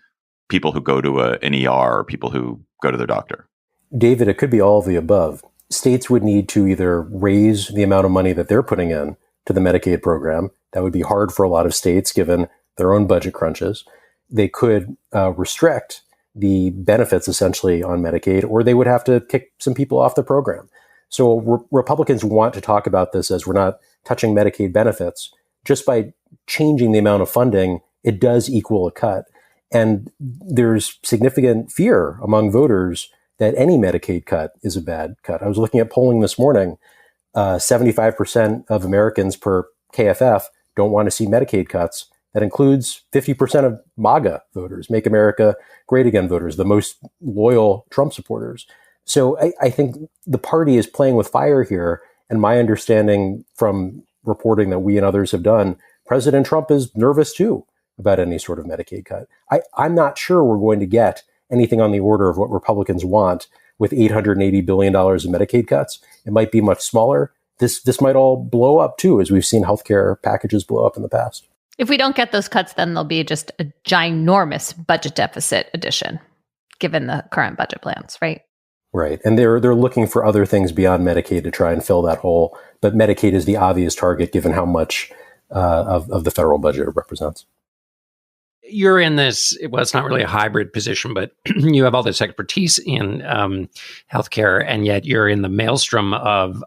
people who go to an ER or people who go to their doctor? David, it could be all of the above. States would need to either raise the amount of money that they're putting in to the Medicaid program. That would be hard for a lot of states given their own budget crunches. They could restrict the benefits essentially on Medicaid, or they would have to kick some people off the program. So Republicans want to talk about this as we're not touching Medicaid benefits. Just by changing the amount of funding, it does equal a cut. And there's significant fear among voters that any Medicaid cut is a bad cut. I was looking at polling this morning. 75% of Americans per KFF don't want to see Medicaid cuts. That includes 50% of MAGA voters, Make America Great Again voters, the most loyal Trump supporters. So I think the party is playing with fire here. And my understanding from reporting that we and others have done, President Trump is nervous too about any sort of Medicaid cut. I'm not sure we're going to get anything on the order of what Republicans want with $880 billion in Medicaid cuts. It might be much smaller. This might all blow up too, as we've seen healthcare packages blow up in the past. If we don't get those cuts, then there'll be just a ginormous budget deficit addition, given the current budget plans, right? Right. And they're looking for other things beyond Medicaid to try and fill that hole. But Medicaid is the obvious target, given how much of the federal budget it represents. You're in this, well, it's not really a hybrid position, but you have all this expertise in healthcare, and yet you're in the maelstrom of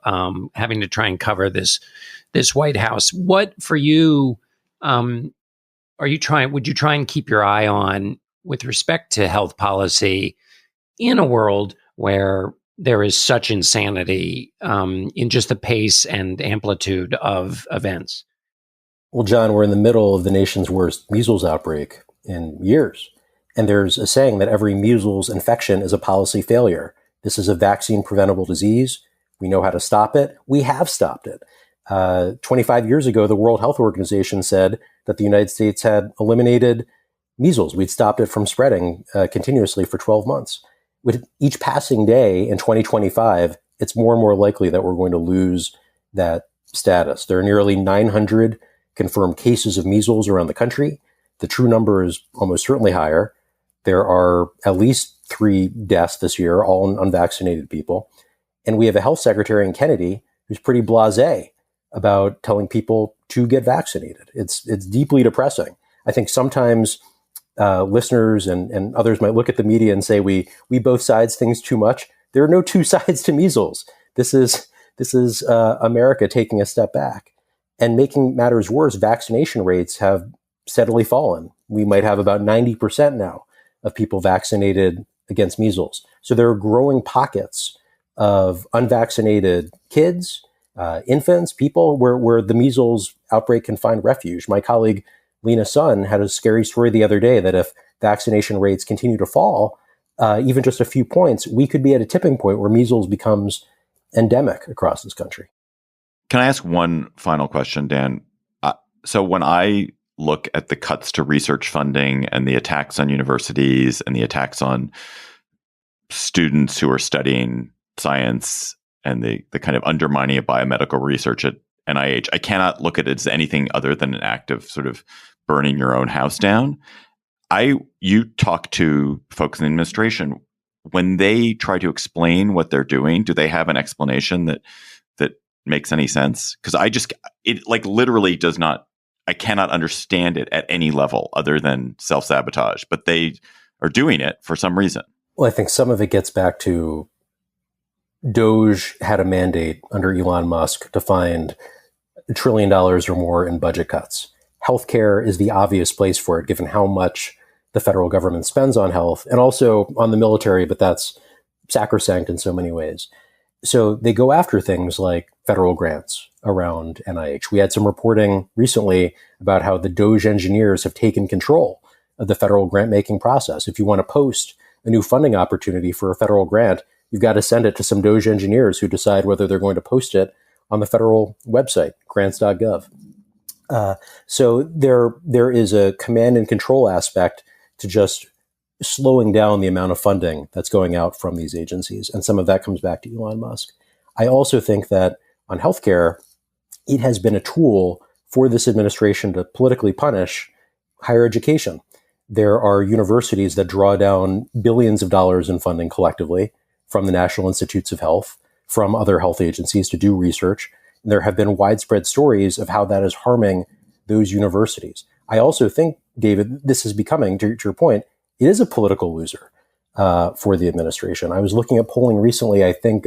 having to try and cover this White House. What for you would you try and keep your eye on with respect to health policy in a world where there is such insanity in just the pace and amplitude of events? Well, John, we're in the middle of the nation's worst measles outbreak in years. And there's a saying that every measles infection is a policy failure. This is a vaccine preventable disease. We know how to stop it. We have stopped it. 25 years ago, the World Health Organization said that the United States had eliminated measles. We'd stopped it from spreading continuously for 12 months. With each passing day in 2025, it's more and more likely that we're going to lose that status. There are nearly 900 confirmed cases of measles around the country. The true number is almost certainly higher. There are at least 3 deaths this year, all in unvaccinated people. And we have a health secretary in Kennedy who's pretty blasé about telling people to get vaccinated. It's deeply depressing. I think sometimes listeners and others might look at the media and say we both sides things too much. There are no two sides to measles. This is America taking a step back. And making matters worse, vaccination rates have steadily fallen. We might have about 90% now of people vaccinated against measles. So there are growing pockets of unvaccinated kids, infants, people where the measles outbreak can find refuge. My colleague Lena Sun had a scary story the other day that if vaccination rates continue to fall, even just a few points, we could be at a tipping point where measles becomes endemic across this country. Can I ask one final question, Dan? So when I look at the cuts to research funding and the attacks on universities and the attacks on students who are studying science and the kind of undermining of biomedical research at NIH, I cannot look at it as anything other than an act of sort of burning your own house down. You talk to folks in the administration, when they try to explain what they're doing, do they have an explanation that makes any sense? Because it like literally does not, I cannot understand it at any level other than self-sabotage, but they are doing it for some reason. Well, I think some of it gets back to DOGE had a mandate under Elon Musk to find $1 trillion or more in budget cuts. Healthcare is the obvious place for it, given how much the federal government spends on health and also on the military, but that's sacrosanct in so many ways. So they go after things like federal grants around NIH. We had some reporting recently about how the DOGE engineers have taken control of the federal grant-making process. If you want to post a new funding opportunity for a federal grant, you've got to send it to some DOGE engineers who decide whether they're going to post it on the federal website, grants.gov. So there is a command and control aspect to just slowing down the amount of funding that's going out from these agencies. And some of that comes back to Elon Musk. I also think that on healthcare, it has been a tool for this administration to politically punish higher education. There are universities that draw down billions of dollars in funding collectively from the National Institutes of Health, from other health agencies to do research. And there have been widespread stories of how that is harming those universities. I also think, David, this is becoming, to your point, it is a political loser for the administration. I was looking at polling recently, I think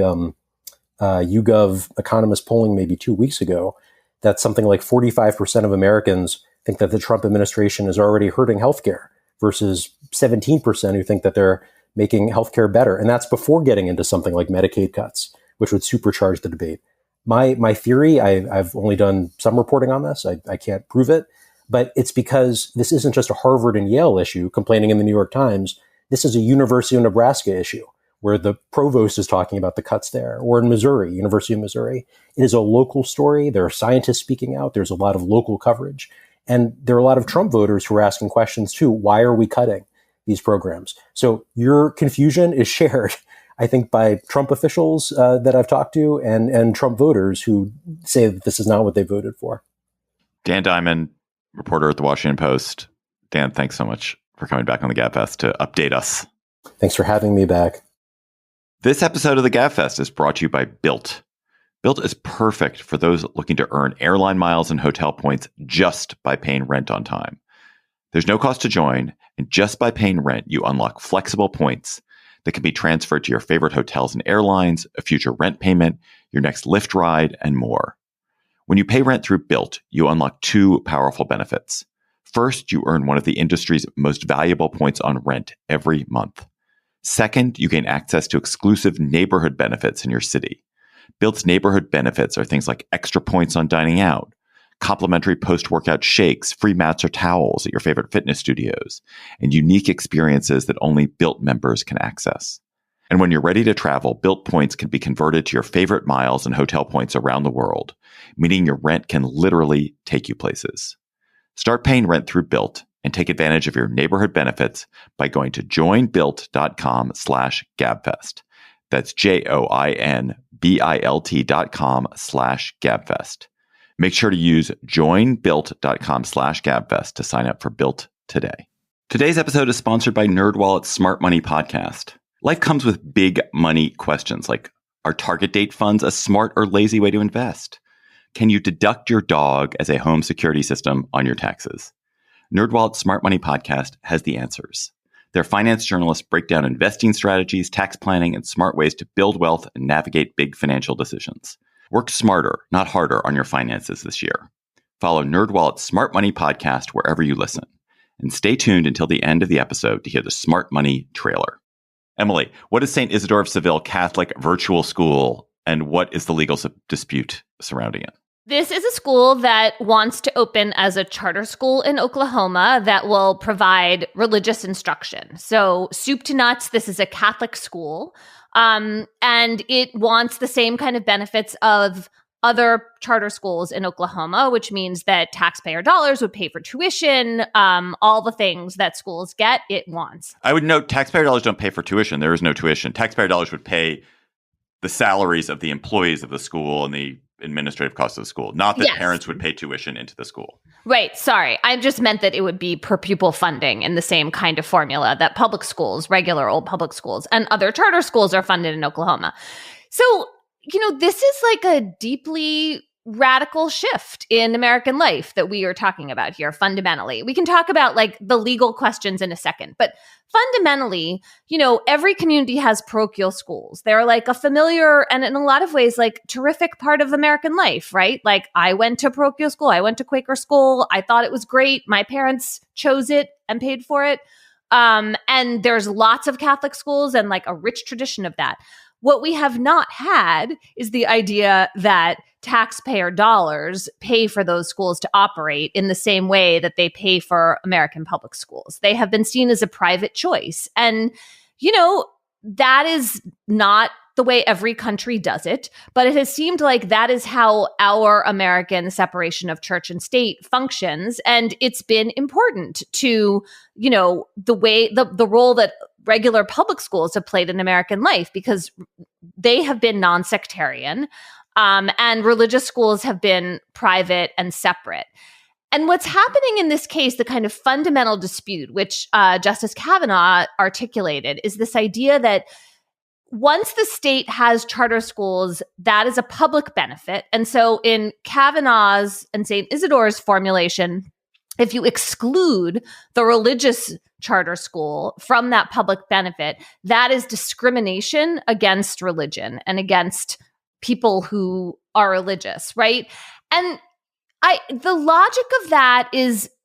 YouGov economist polling maybe 2 weeks ago, that something like 45% of Americans think that the Trump administration is already hurting healthcare versus 17% who think that they're making healthcare better. And that's before getting into something like Medicaid cuts, which would supercharge the debate. My theory, I've only done some reporting on this. I can't prove it, but it's because this isn't just a Harvard and Yale issue complaining in the New York Times. This is a University of Nebraska issue where the provost is talking about the cuts there, or in Missouri, University of Missouri. It is a local story. There are scientists speaking out. There's a lot of local coverage. And there are a lot of Trump voters who are asking questions too. Why are we cutting these programs? So your confusion is shared, I think, by Trump officials that I've talked to and Trump voters who say that this is not what they voted for. Dan Diamond, reporter at the Washington Post. Dan, thanks so much for coming back on the Gabfest to update us. Thanks for having me back. This episode of the Gabfest is brought to you by Built. Built is perfect for those looking to earn airline miles and hotel points just by paying rent on time. There's no cost to join, and just by paying rent, you unlock flexible points that can be transferred to your favorite hotels and airlines, a future rent payment, your next Lyft ride, and more. When you pay rent through Built, you unlock two powerful benefits. First, you earn one of the industry's most valuable points on rent every month. Second, you gain access to exclusive neighborhood benefits in your city. Built's neighborhood benefits are things like extra points on dining out, complimentary post-workout shakes, free mats or towels at your favorite fitness studios, and unique experiences that only Built members can access. And when you're ready to travel, Built points can be converted to your favorite miles and hotel points around the world, meaning your rent can literally take you places. Start paying rent through Built and take advantage of your neighborhood benefits by going to joinbuilt.com/Gabfest. That's joinbilt.com/Gabfest. Make sure to use joinbuilt.com/Gabfest to sign up for Built today. Today's episode is sponsored by NerdWallet's Smart Money Podcast. Life comes with big money questions like, are target date funds a smart or lazy way to invest? Can you deduct your dog as a home security system on your taxes? NerdWallet's Smart Money Podcast has the answers. Their finance journalists break down investing strategies, tax planning, and smart ways to build wealth and navigate big financial decisions. Work smarter, not harder on your finances this year. Follow NerdWallet's Smart Money Podcast wherever you listen. And stay tuned until the end of the episode to hear the Smart Money trailer. Emily, what is St. Isidore of Seville Catholic Virtual School, and what is the legal dispute surrounding it? This is a school that wants to open as a charter school in Oklahoma that will provide religious instruction. So soup to nuts, this is a Catholic school, and it wants the same kind of benefits of other charter schools in Oklahoma, which means that taxpayer dollars would pay for tuition, all the things that schools get, it wants. I would note taxpayer dollars don't pay for tuition. There is no tuition. Taxpayer dollars would pay the salaries of the employees of the school and the administrative costs of the school, not that parents would pay tuition into the school. Right. Sorry. I just meant that it would be per pupil funding in the same kind of formula that public schools, regular old public schools, and other charter schools are funded in Oklahoma. So, this is like a deeply radical shift in American life that we are talking about here, fundamentally. We can talk about like the legal questions in a second, but fundamentally, every community has parochial schools. They're like a familiar and in a lot of ways, like terrific part of American life, right? Like I went to parochial school. I went to Quaker school. I thought it was great. My parents chose it and paid for it. And there's lots of Catholic schools and like a rich tradition of that. What we have not had is the idea that taxpayer dollars pay for those schools to operate in the same way that they pay for American public schools. They have been seen as a private choice. And, that is not the way every country does it, but it has seemed like that is how our American separation of church and state functions. And it's been important to, the way, the role that regular public schools have played in American life because they have been non-sectarian and religious schools have been private and separate. And what's happening in this case, the kind of fundamental dispute, which Justice Kavanaugh articulated, is this idea that once the state has charter schools, that is a public benefit. And so in Kavanaugh's and St. Isidore's formulation, if you exclude the religious charter school from that public benefit, that is discrimination against religion and against people who are religious, right? And the logic of that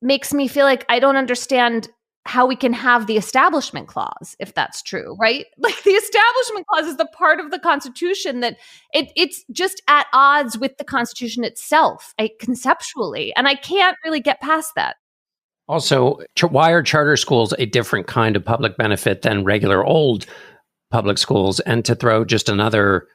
makes me feel like I don't understand how we can have the Establishment Clause, if that's true, right? Like the Establishment Clause is the part of the Constitution that it's just at odds with the Constitution itself, conceptually. And I can't really get past that. Also, why are charter schools a different kind of public benefit than regular old public schools? And to throw just another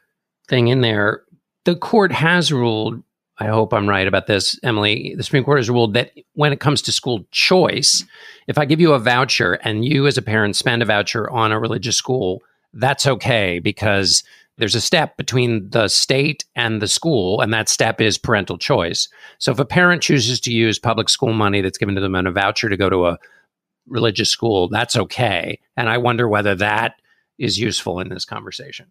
thing in there, the court has ruled, I hope I'm right about this, Emily, the Supreme Court has ruled that when it comes to school choice, if I give you a voucher and you as a parent spend a voucher on a religious school, that's okay because there's a step between the state and the school, and that step is parental choice. So if a parent chooses to use public school money that's given to them on a voucher to go to a religious school, that's okay. And I wonder whether that is useful in this conversation.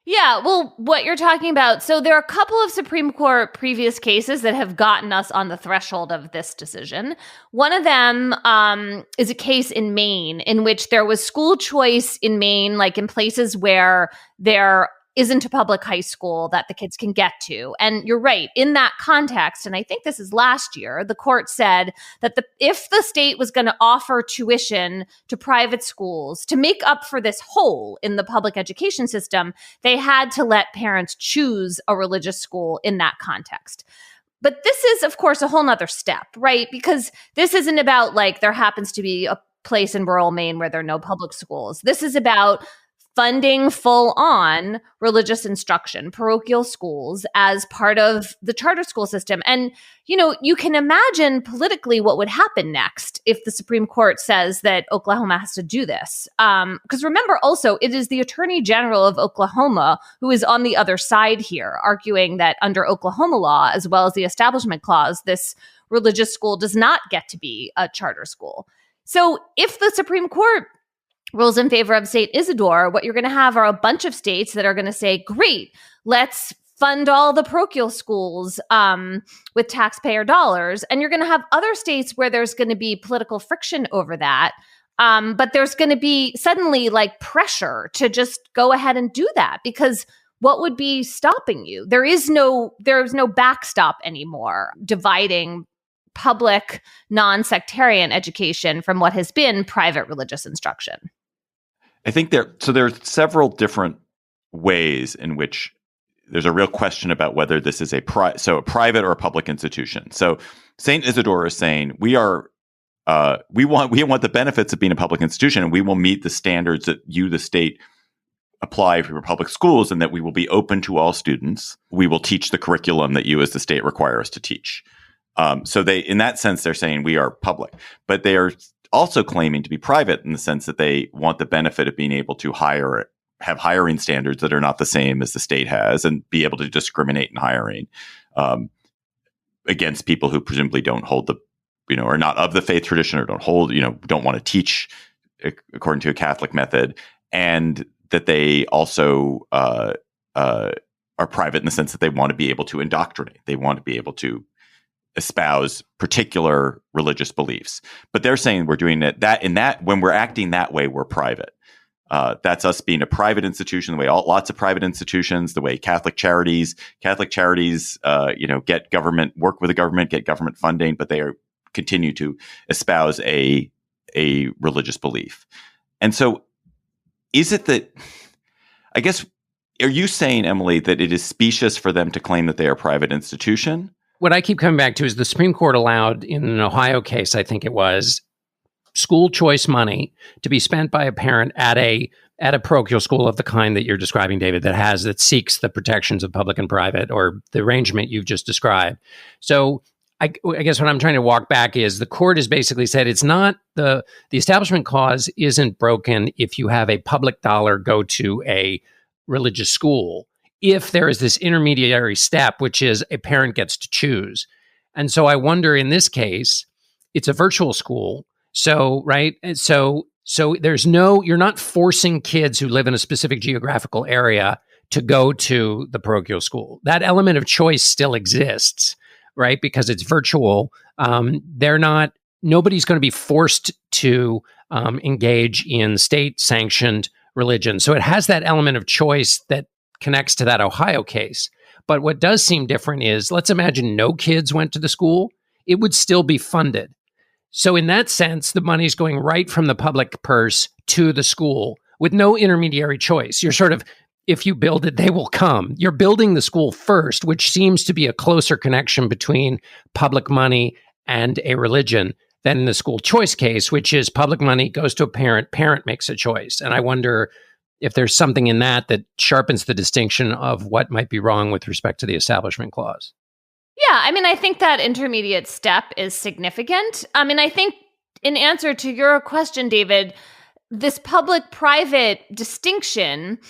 Yeah, well, what you're talking about, so there are a couple of Supreme Court previous cases that have gotten us on the threshold of this decision. One of them is a case in Maine in which there was school choice in Maine, like in places where there isn't a public high school that the kids can get to. And you're right, in that context, and I think this is last year, the court said that if the state was going to offer tuition to private schools to make up for this hole in the public education system, they had to let parents choose a religious school in that context. But this is, of course, a whole nother step, right? Because this isn't about like there happens to be a place in rural Maine where there are no public schools. This is about funding full-on religious instruction, parochial schools as part of the charter school system. And, you can imagine politically what would happen next if the Supreme Court says that Oklahoma has to do this. Because remember also, it is the Attorney General of Oklahoma who is on the other side here, arguing that under Oklahoma law, as well as the Establishment Clause, this religious school does not get to be a charter school. So if the Supreme Court rules in favor of St. Isidore, what you're going to have are a bunch of states that are going to say, great, let's fund all the parochial schools with taxpayer dollars. And you're going to have other states where there's going to be political friction over that. But there's going to be suddenly like pressure to just go ahead and do that because what would be stopping you? There's no backstop anymore dividing public non-sectarian education from what has been private religious instruction. I think there are several different ways in which there's a real question about whether this is a private or a public institution. So St. Isidore is saying we want the benefits of being a public institution, and we will meet the standards that you, the state, apply for public schools, and that we will be open to all students. We will teach the curriculum that you as the state require us to teach. So in that sense, they're saying we are public, but they are also claiming to be private in the sense that they want the benefit of being able to have hiring standards that are not the same as the state has, and be able to discriminate in hiring against people who presumably don't hold are not of the faith tradition, or don't want to teach according to a Catholic method, and that they also are private in the sense that they want to be able to indoctrinate. They want to be able to espouse particular religious beliefs. But they're saying we're doing it when we're acting that way, we're private. That's us being a private institution, the way lots of private institutions, the way Catholic charities, get government, work with the government, get government funding, but they continue to espouse a religious belief. And so is it that, I guess, are you saying, Emily, that it is specious for them to claim that they are a private institution? What I keep coming back to is the Supreme Court allowed, in an Ohio case, I think it was, school choice money to be spent by a parent at a parochial school of the kind that you're describing, David, that seeks the protections of public and private, or the arrangement you've just described. So I guess what I'm trying to walk back is the court has basically said it's not the Establishment Clause isn't broken if you have a public dollar go to a religious school, if there is this intermediary step, which is a parent gets to choose. And so I wonder, in this case, it's a virtual school. So, right. So you're not forcing kids who live in a specific geographical area to go to the parochial school. That element of choice still exists, right? Because it's virtual. Nobody's going to be forced to engage in state-sanctioned religion. So it has that element of choice that connects to that Ohio case. But what does seem different is, let's imagine no kids went to the school. It would still be funded. So in that sense, the money's going right from the public purse to the school with no intermediary choice. You're sort of, if you build it, they will come. You're building the school first, which seems to be a closer connection between public money and a religion than in the school choice case, which is public money goes to a parent makes a choice. And I wonder if there's something in that sharpens the distinction of what might be wrong with respect to the Establishment Clause. Yeah, I think that intermediate step is significant. I think in answer to your question, David, this public-private distinction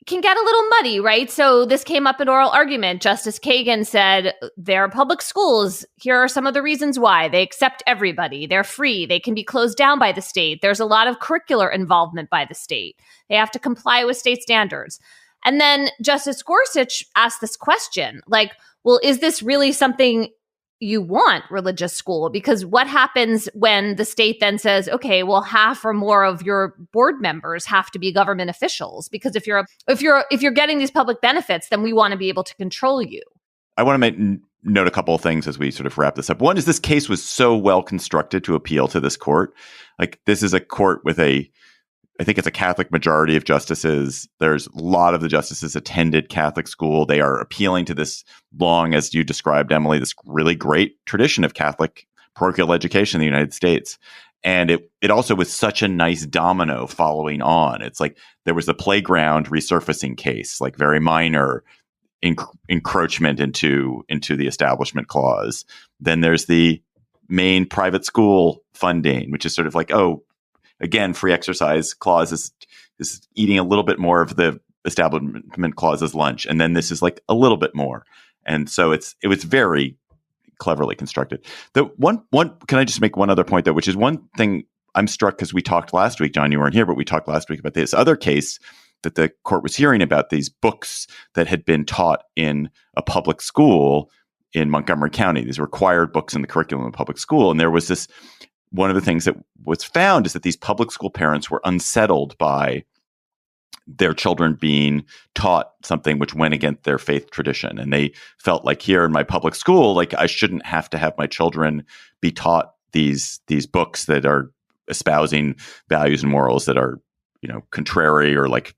can get a little muddy, right? So this came up in oral argument. Justice Kagan said, they're public schools. Here are some of the reasons why. They accept everybody. They're free. They can be closed down by the state. There's a lot of curricular involvement by the state. They have to comply with state standards. And then Justice Gorsuch asked this question, well, is this really something you want, religious school? Because what happens when the state then says, okay, well, half or more of your board members have to be government officials? Because if you're getting these public benefits, then we want to be able to control you. I want to note a couple of things as we sort of wrap this up. One is this case was so well constructed to appeal to this court. This is a court with I think it's a Catholic majority of justices. There's a lot of the justices attended Catholic school. They are appealing to this long, as you described, Emily, this really great tradition of Catholic parochial education in the United States. And it also was such a nice domino following on. It's like there was the playground resurfacing case, very minor encroachment into the Establishment Clause. Then there's the main private school funding, which is sort of again, free exercise clause is eating a little bit more of the Establishment Clause's lunch. And then this is a little bit more. And so it was very cleverly constructed. Can I just make one other point, though, which is one thing I'm struck, because we talked last week, John, you weren't here, but we talked last week about this other case that the court was hearing about, these books that had been taught in a public school in Montgomery County, these required books in the curriculum of public school. And there was this, one of the things that was found is that these public school parents were unsettled by their children being taught something which went against their faith tradition. And they felt here in my public school, I shouldn't have to have my children be taught these books that are espousing values and morals that are contrary or like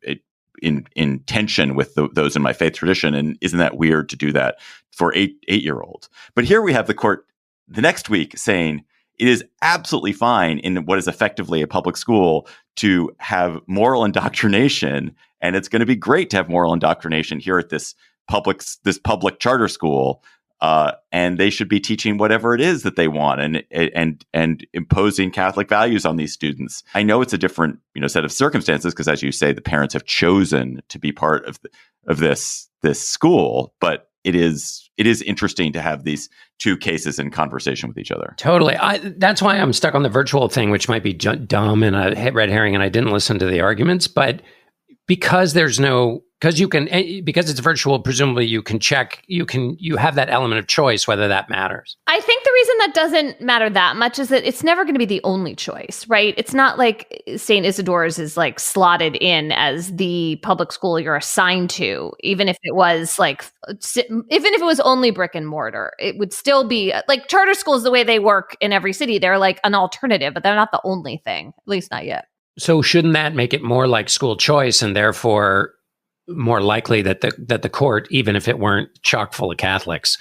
in tension with those in my faith tradition. And isn't that weird to do that for eight-year-olds? But here we have the court the next week saying it is absolutely fine in what is effectively a public school to have moral indoctrination, and it's going to be great to have moral indoctrination here at this public charter school, and they should be teaching whatever it is that they want and imposing Catholic values on these students. I know it's a different set of circumstances because, as you say, the parents have chosen to be part of this school, but it is interesting to have these two cases in conversation with each other. Totally. That's why I'm stuck on the virtual thing, which might be dumb and a red herring, and I didn't listen to the arguments. But because it's virtual, presumably you can check, you have that element of choice, whether that matters. I think the reason that doesn't matter that much is that it's never going to be the only choice, right? It's not like St. Isidore's is like slotted in as the public school you're assigned to, even if it was only brick and mortar, it would still be like charter schools, the way they work in every city. They're like an alternative, but they're not the only thing, at least not yet. So shouldn't that make it more like school choice and therefore more likely that the court, even if it weren't chock full of Catholics,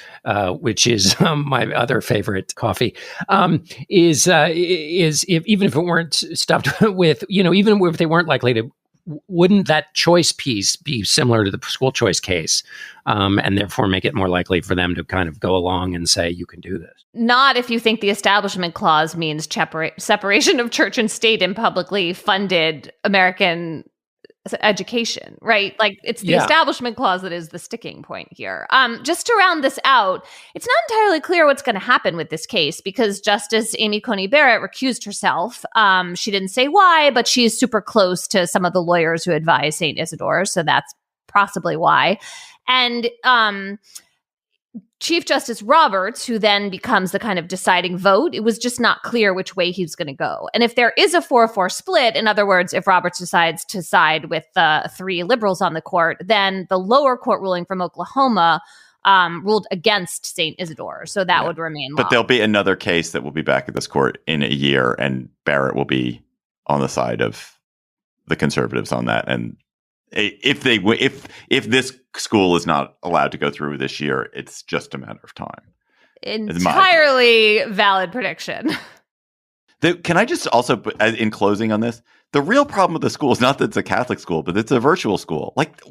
which is my other favorite coffee, is even if it weren't stuffed with, even if they weren't likely to, wouldn't that choice piece be similar to the school choice case, and therefore make it more likely for them to kind of go along and say, you can do this? Not if you think the Establishment Clause means separation of church and state in publicly funded American education, right? Like it's the Establishment Clause that is the sticking point here. Just to round this out, it's not entirely clear what's going to happen with this case because Justice Amy Coney Barrett recused herself. She didn't say why, but she is super close to some of the lawyers who advise St. Isidore, so that's possibly why. And Chief Justice Roberts, who then becomes the kind of deciding vote, it was just not clear which way he was going to go. And if there is a 4-4 split, in other words, if Roberts decides to side with the three liberals on the court, then the lower court ruling from Oklahoma ruled against St. Isidore. So that would remain law. But there'll be another case that will be back at this court in a year, and Barrett will be on the side of the conservatives on that. And if this school is not allowed to go through this year, it's just a matter of time. Entirely valid prediction. Can I just also, in closing on this, the real problem with the school is not that it's a Catholic school, but it's a virtual school. Like,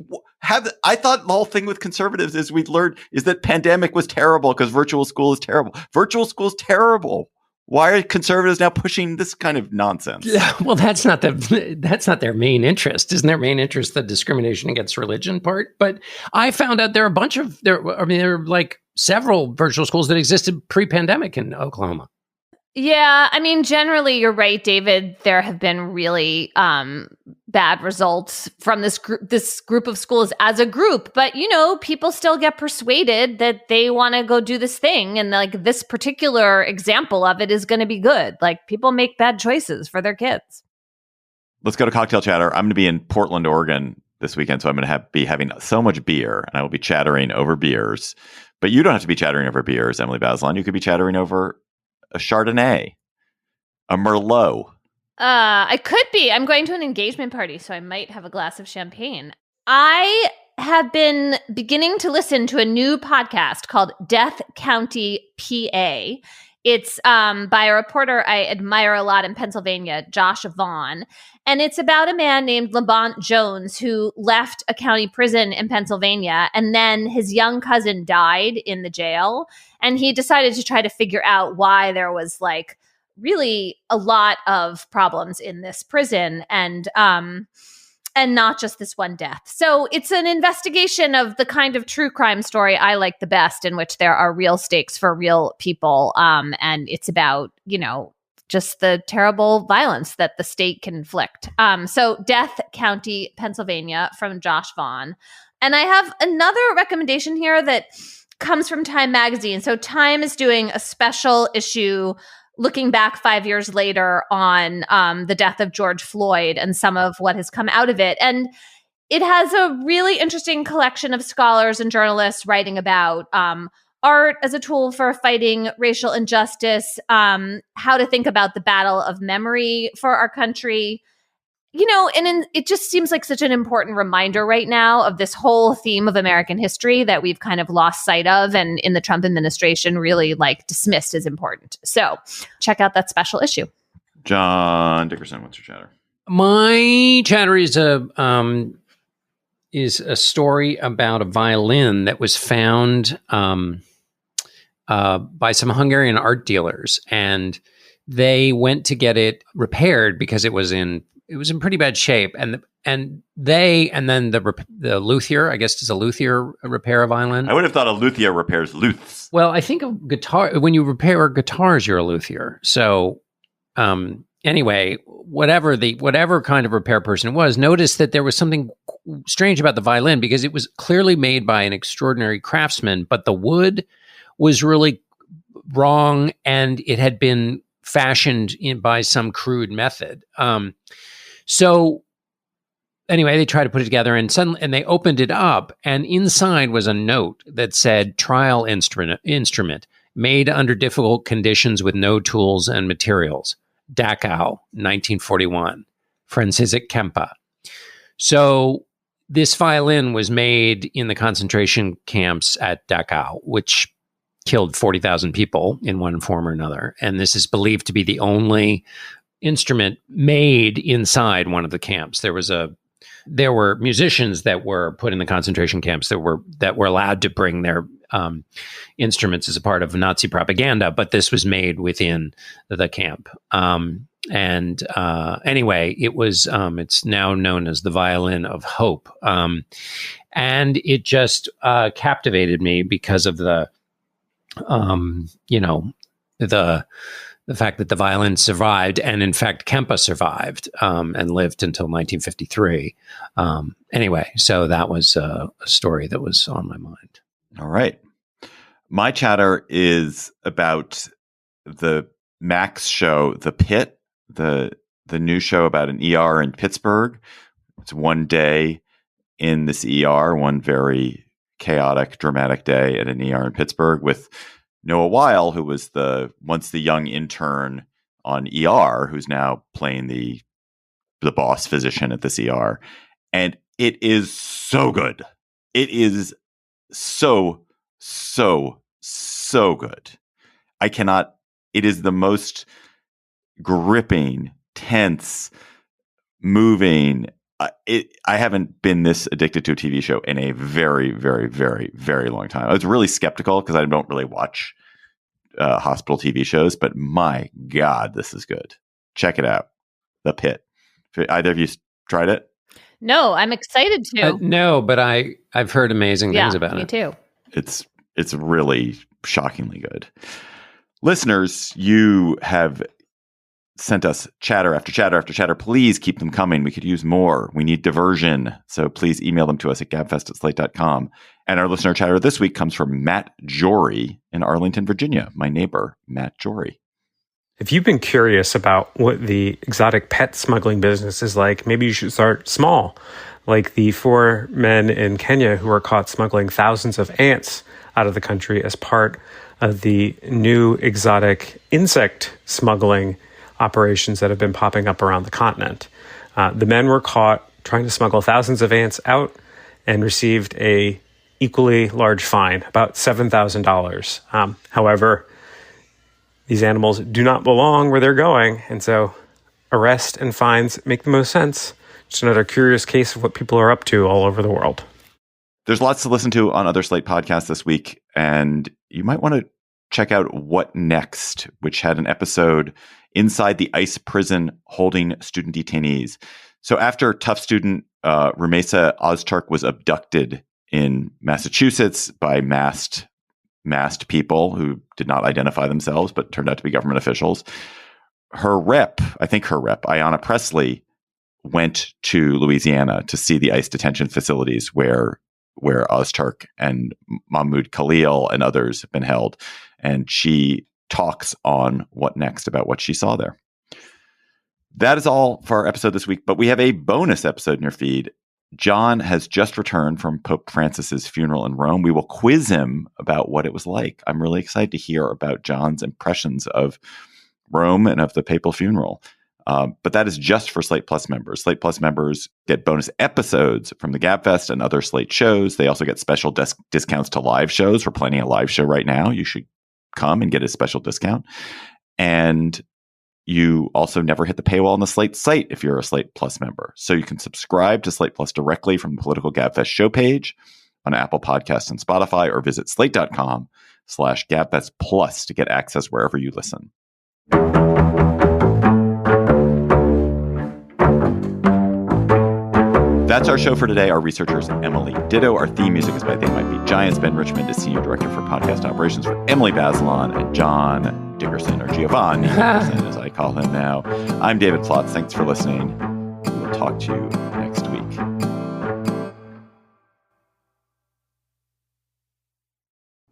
I thought the whole thing with conservatives is we'd learned is that pandemic was terrible because virtual school is terrible. Virtual school is terrible. Why are conservatives now pushing this kind of nonsense? Well, that's not their main interest. Isn't their main interest the discrimination against religion part? But I found out there are like several virtual schools that existed pre-pandemic in Oklahoma. Yeah, I mean, generally, you're right, David. There have been really bad results from this group of schools as a group. But, people still get persuaded that they want to go do this thing. And like this particular example of it is going to be good. Like people make bad choices for their kids. Let's go to Cocktail Chatter. I'm going to be in Portland, Oregon this weekend. So I'm going to be having so much beer and I will be chattering over beers. But you don't have to be chattering over beers, Emily Bazelon. You could be chattering over a Chardonnay, a Merlot. I could be. I'm going to an engagement party, so I might have a glass of champagne. I have been beginning to listen to a new podcast called Death County, PA. It's by a reporter I admire a lot in Pennsylvania, Josh Vaughn. And it's about a man named Lamont Jones who left a county prison in Pennsylvania. And then his young cousin died in the jail. And he decided to try to figure out why there was like really a lot of problems in this prison and not just this one death. So it's an investigation of the kind of true crime story I like the best, in which there are real stakes for real people. And it's about, just the terrible violence that the state can inflict. So Death County, Pennsylvania from Josh Vaughn. And I have another recommendation here that comes from Time Magazine. So Time is doing a special issue looking back 5 years later on the death of George Floyd and some of what has come out of it. And it has a really interesting collection of scholars and journalists writing about art as a tool for fighting racial injustice, how to think about the battle of memory for our country. it just seems like such an important reminder right now of this whole theme of American history that we've kind of lost sight of, and in the Trump administration really dismissed as important. So check out that special issue. John Dickerson, what's your chatter? My chatter is a story about a violin that was found by some Hungarian art dealers, and they went to get it repaired because it was in pretty bad shape, and then the luthier, I guess, does a luthier repair a violin? I would have thought a luthier repairs luths. Well, I think a guitar, when you repair guitars, you're a luthier. So anyway, whatever kind of repair person it was, noticed that there was something strange about the violin because it was clearly made by an extraordinary craftsman, but the wood was really wrong, and it had been fashioned by some crude method. So anyway, they tried to put it together, and they opened it up, and inside was a note that said trial instrument made under difficult conditions with no tools and materials. Dachau, 1941, Franciszek Kempa. So this violin was made in the concentration camps at Dachau, which killed 40,000 people in one form or another. And this is believed to be the only instrument made inside one of the camps. There were musicians that were put in the concentration camps that were allowed to bring their instruments as a part of Nazi propaganda, but this was made within the camp. Anyway, it was. It's now known as the Violin of Hope, and it just captivated me because of the fact that the violin survived, and in fact, Kempa survived and lived until 1953. Anyway, so that was a story that was on my mind. All right. My chatter is about the Max show, The Pit, the new show about an ER in Pittsburgh. It's one day in this ER, one very chaotic, dramatic day at an ER in Pittsburgh with Noah Weil, who was once the young intern on ER, who's now playing the boss physician at this ER. And it is so good. It is so good. It is the most gripping, tense, moving. I haven't been this addicted to a TV show in a very, very, very, very long time. I was really skeptical because I don't really watch hospital TV shows, but my God, this is good. Check it out. The Pit. Either of you tried it? No, I'm excited to. No, but I've heard amazing things about it. Me too. It's really shockingly good. Listeners, you have sent us chatter after chatter after chatter. Please keep them coming. We could use more. We need diversion. So please email them to us at gabfest@slate.com. And our listener chatter this week comes from Matt Jory in Arlington, Virginia. My neighbor, Matt Jory. If you've been curious about what the exotic pet smuggling business is like, maybe you should start small, like the 4 men in Kenya who were caught smuggling thousands of ants out of the country as part of the new exotic insect smuggling operations that have been popping up around the continent. The men were caught trying to smuggle thousands of ants out and received a equally large fine, about $7,000. However, these animals do not belong where they're going, and so arrest and fines make the most sense. Just another curious case of what people are up to all over the world. There's lots to listen to on other Slate podcasts this week, and you might want to check out What Next, which had an episode inside the ICE prison holding student detainees. So after tough student Rumesa Ozturk was abducted in Massachusetts by masked people who did not identify themselves but turned out to be government officials, her rep, Ayanna Pressley, went to Louisiana to see the ICE detention facilities where Ozturk and Mahmoud Khalil and others have been held. And she talks on What Next about what she saw there. That is all for our episode this week, but we have a bonus episode in your feed. John has just returned from Pope Francis's funeral in Rome. We will quiz him about what it was like. I'm really excited to hear about John's impressions of Rome and of the papal funeral. But that is just for Slate Plus members. Slate Plus members get bonus episodes from the Gabfest and other Slate shows. They also get special discounts to live shows. We're planning a live show right now. You should come and get a special discount. And you also never hit the paywall on the Slate site if you're a Slate Plus member. So you can subscribe to Slate Plus directly from the Political Gabfest show page on Apple Podcasts and Spotify, or visit slate.com/Gabfest Plus to get access wherever you listen. That's our show for today. Our researcher is Emily Ditto. Our theme music is by They Might Be Giants. Ben Richmond is Senior Director for Podcast Operations for Emily Bazelon, and John Dickerson, or Giovanni Dickerson, as I call him now. I'm David Plotz. Thanks for listening. We will talk to you next week.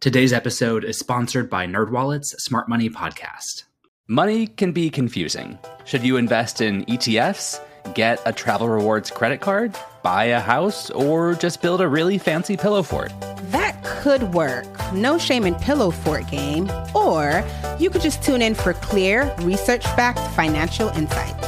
Today's episode is sponsored by NerdWallet's Smart Money Podcast. Money can be confusing. Should you invest in ETFs, get a travel rewards credit card, buy a house, or just build a really fancy pillow fort? That could work. No shame in pillow fort game. Or you could just tune in for clear, research-backed financial insights.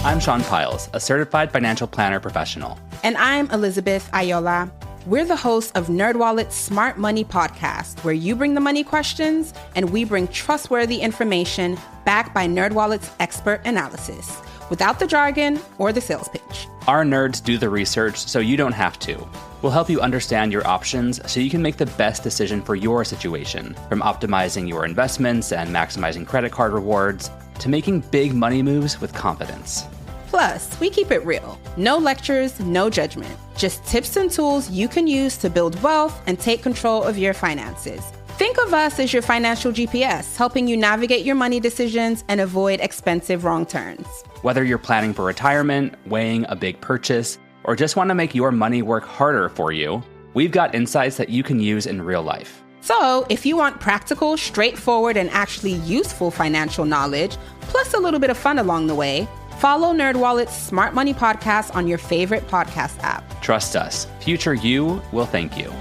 I'm Sean Piles, a certified financial planner professional. And I'm Elizabeth Ayola. We're the hosts of NerdWallet's Smart Money Podcast, where you bring the money questions and we bring trustworthy information backed by NerdWallet's expert analysis, without the jargon or the sales pitch. Our nerds do the research so you don't have to. We'll help you understand your options so you can make the best decision for your situation, from optimizing your investments and maximizing credit card rewards to making big money moves with confidence. Plus, we keep it real. No lectures, no judgment. Just tips and tools you can use to build wealth and take control of your finances. Think of us as your financial GPS, helping you navigate your money decisions and avoid expensive wrong turns. Whether you're planning for retirement, weighing a big purchase, or just want to make your money work harder for you, we've got insights that you can use in real life. So, if you want practical, straightforward, and actually useful financial knowledge, plus a little bit of fun along the way, follow NerdWallet's Smart Money Podcast on your favorite podcast app. Trust us, future you will thank you.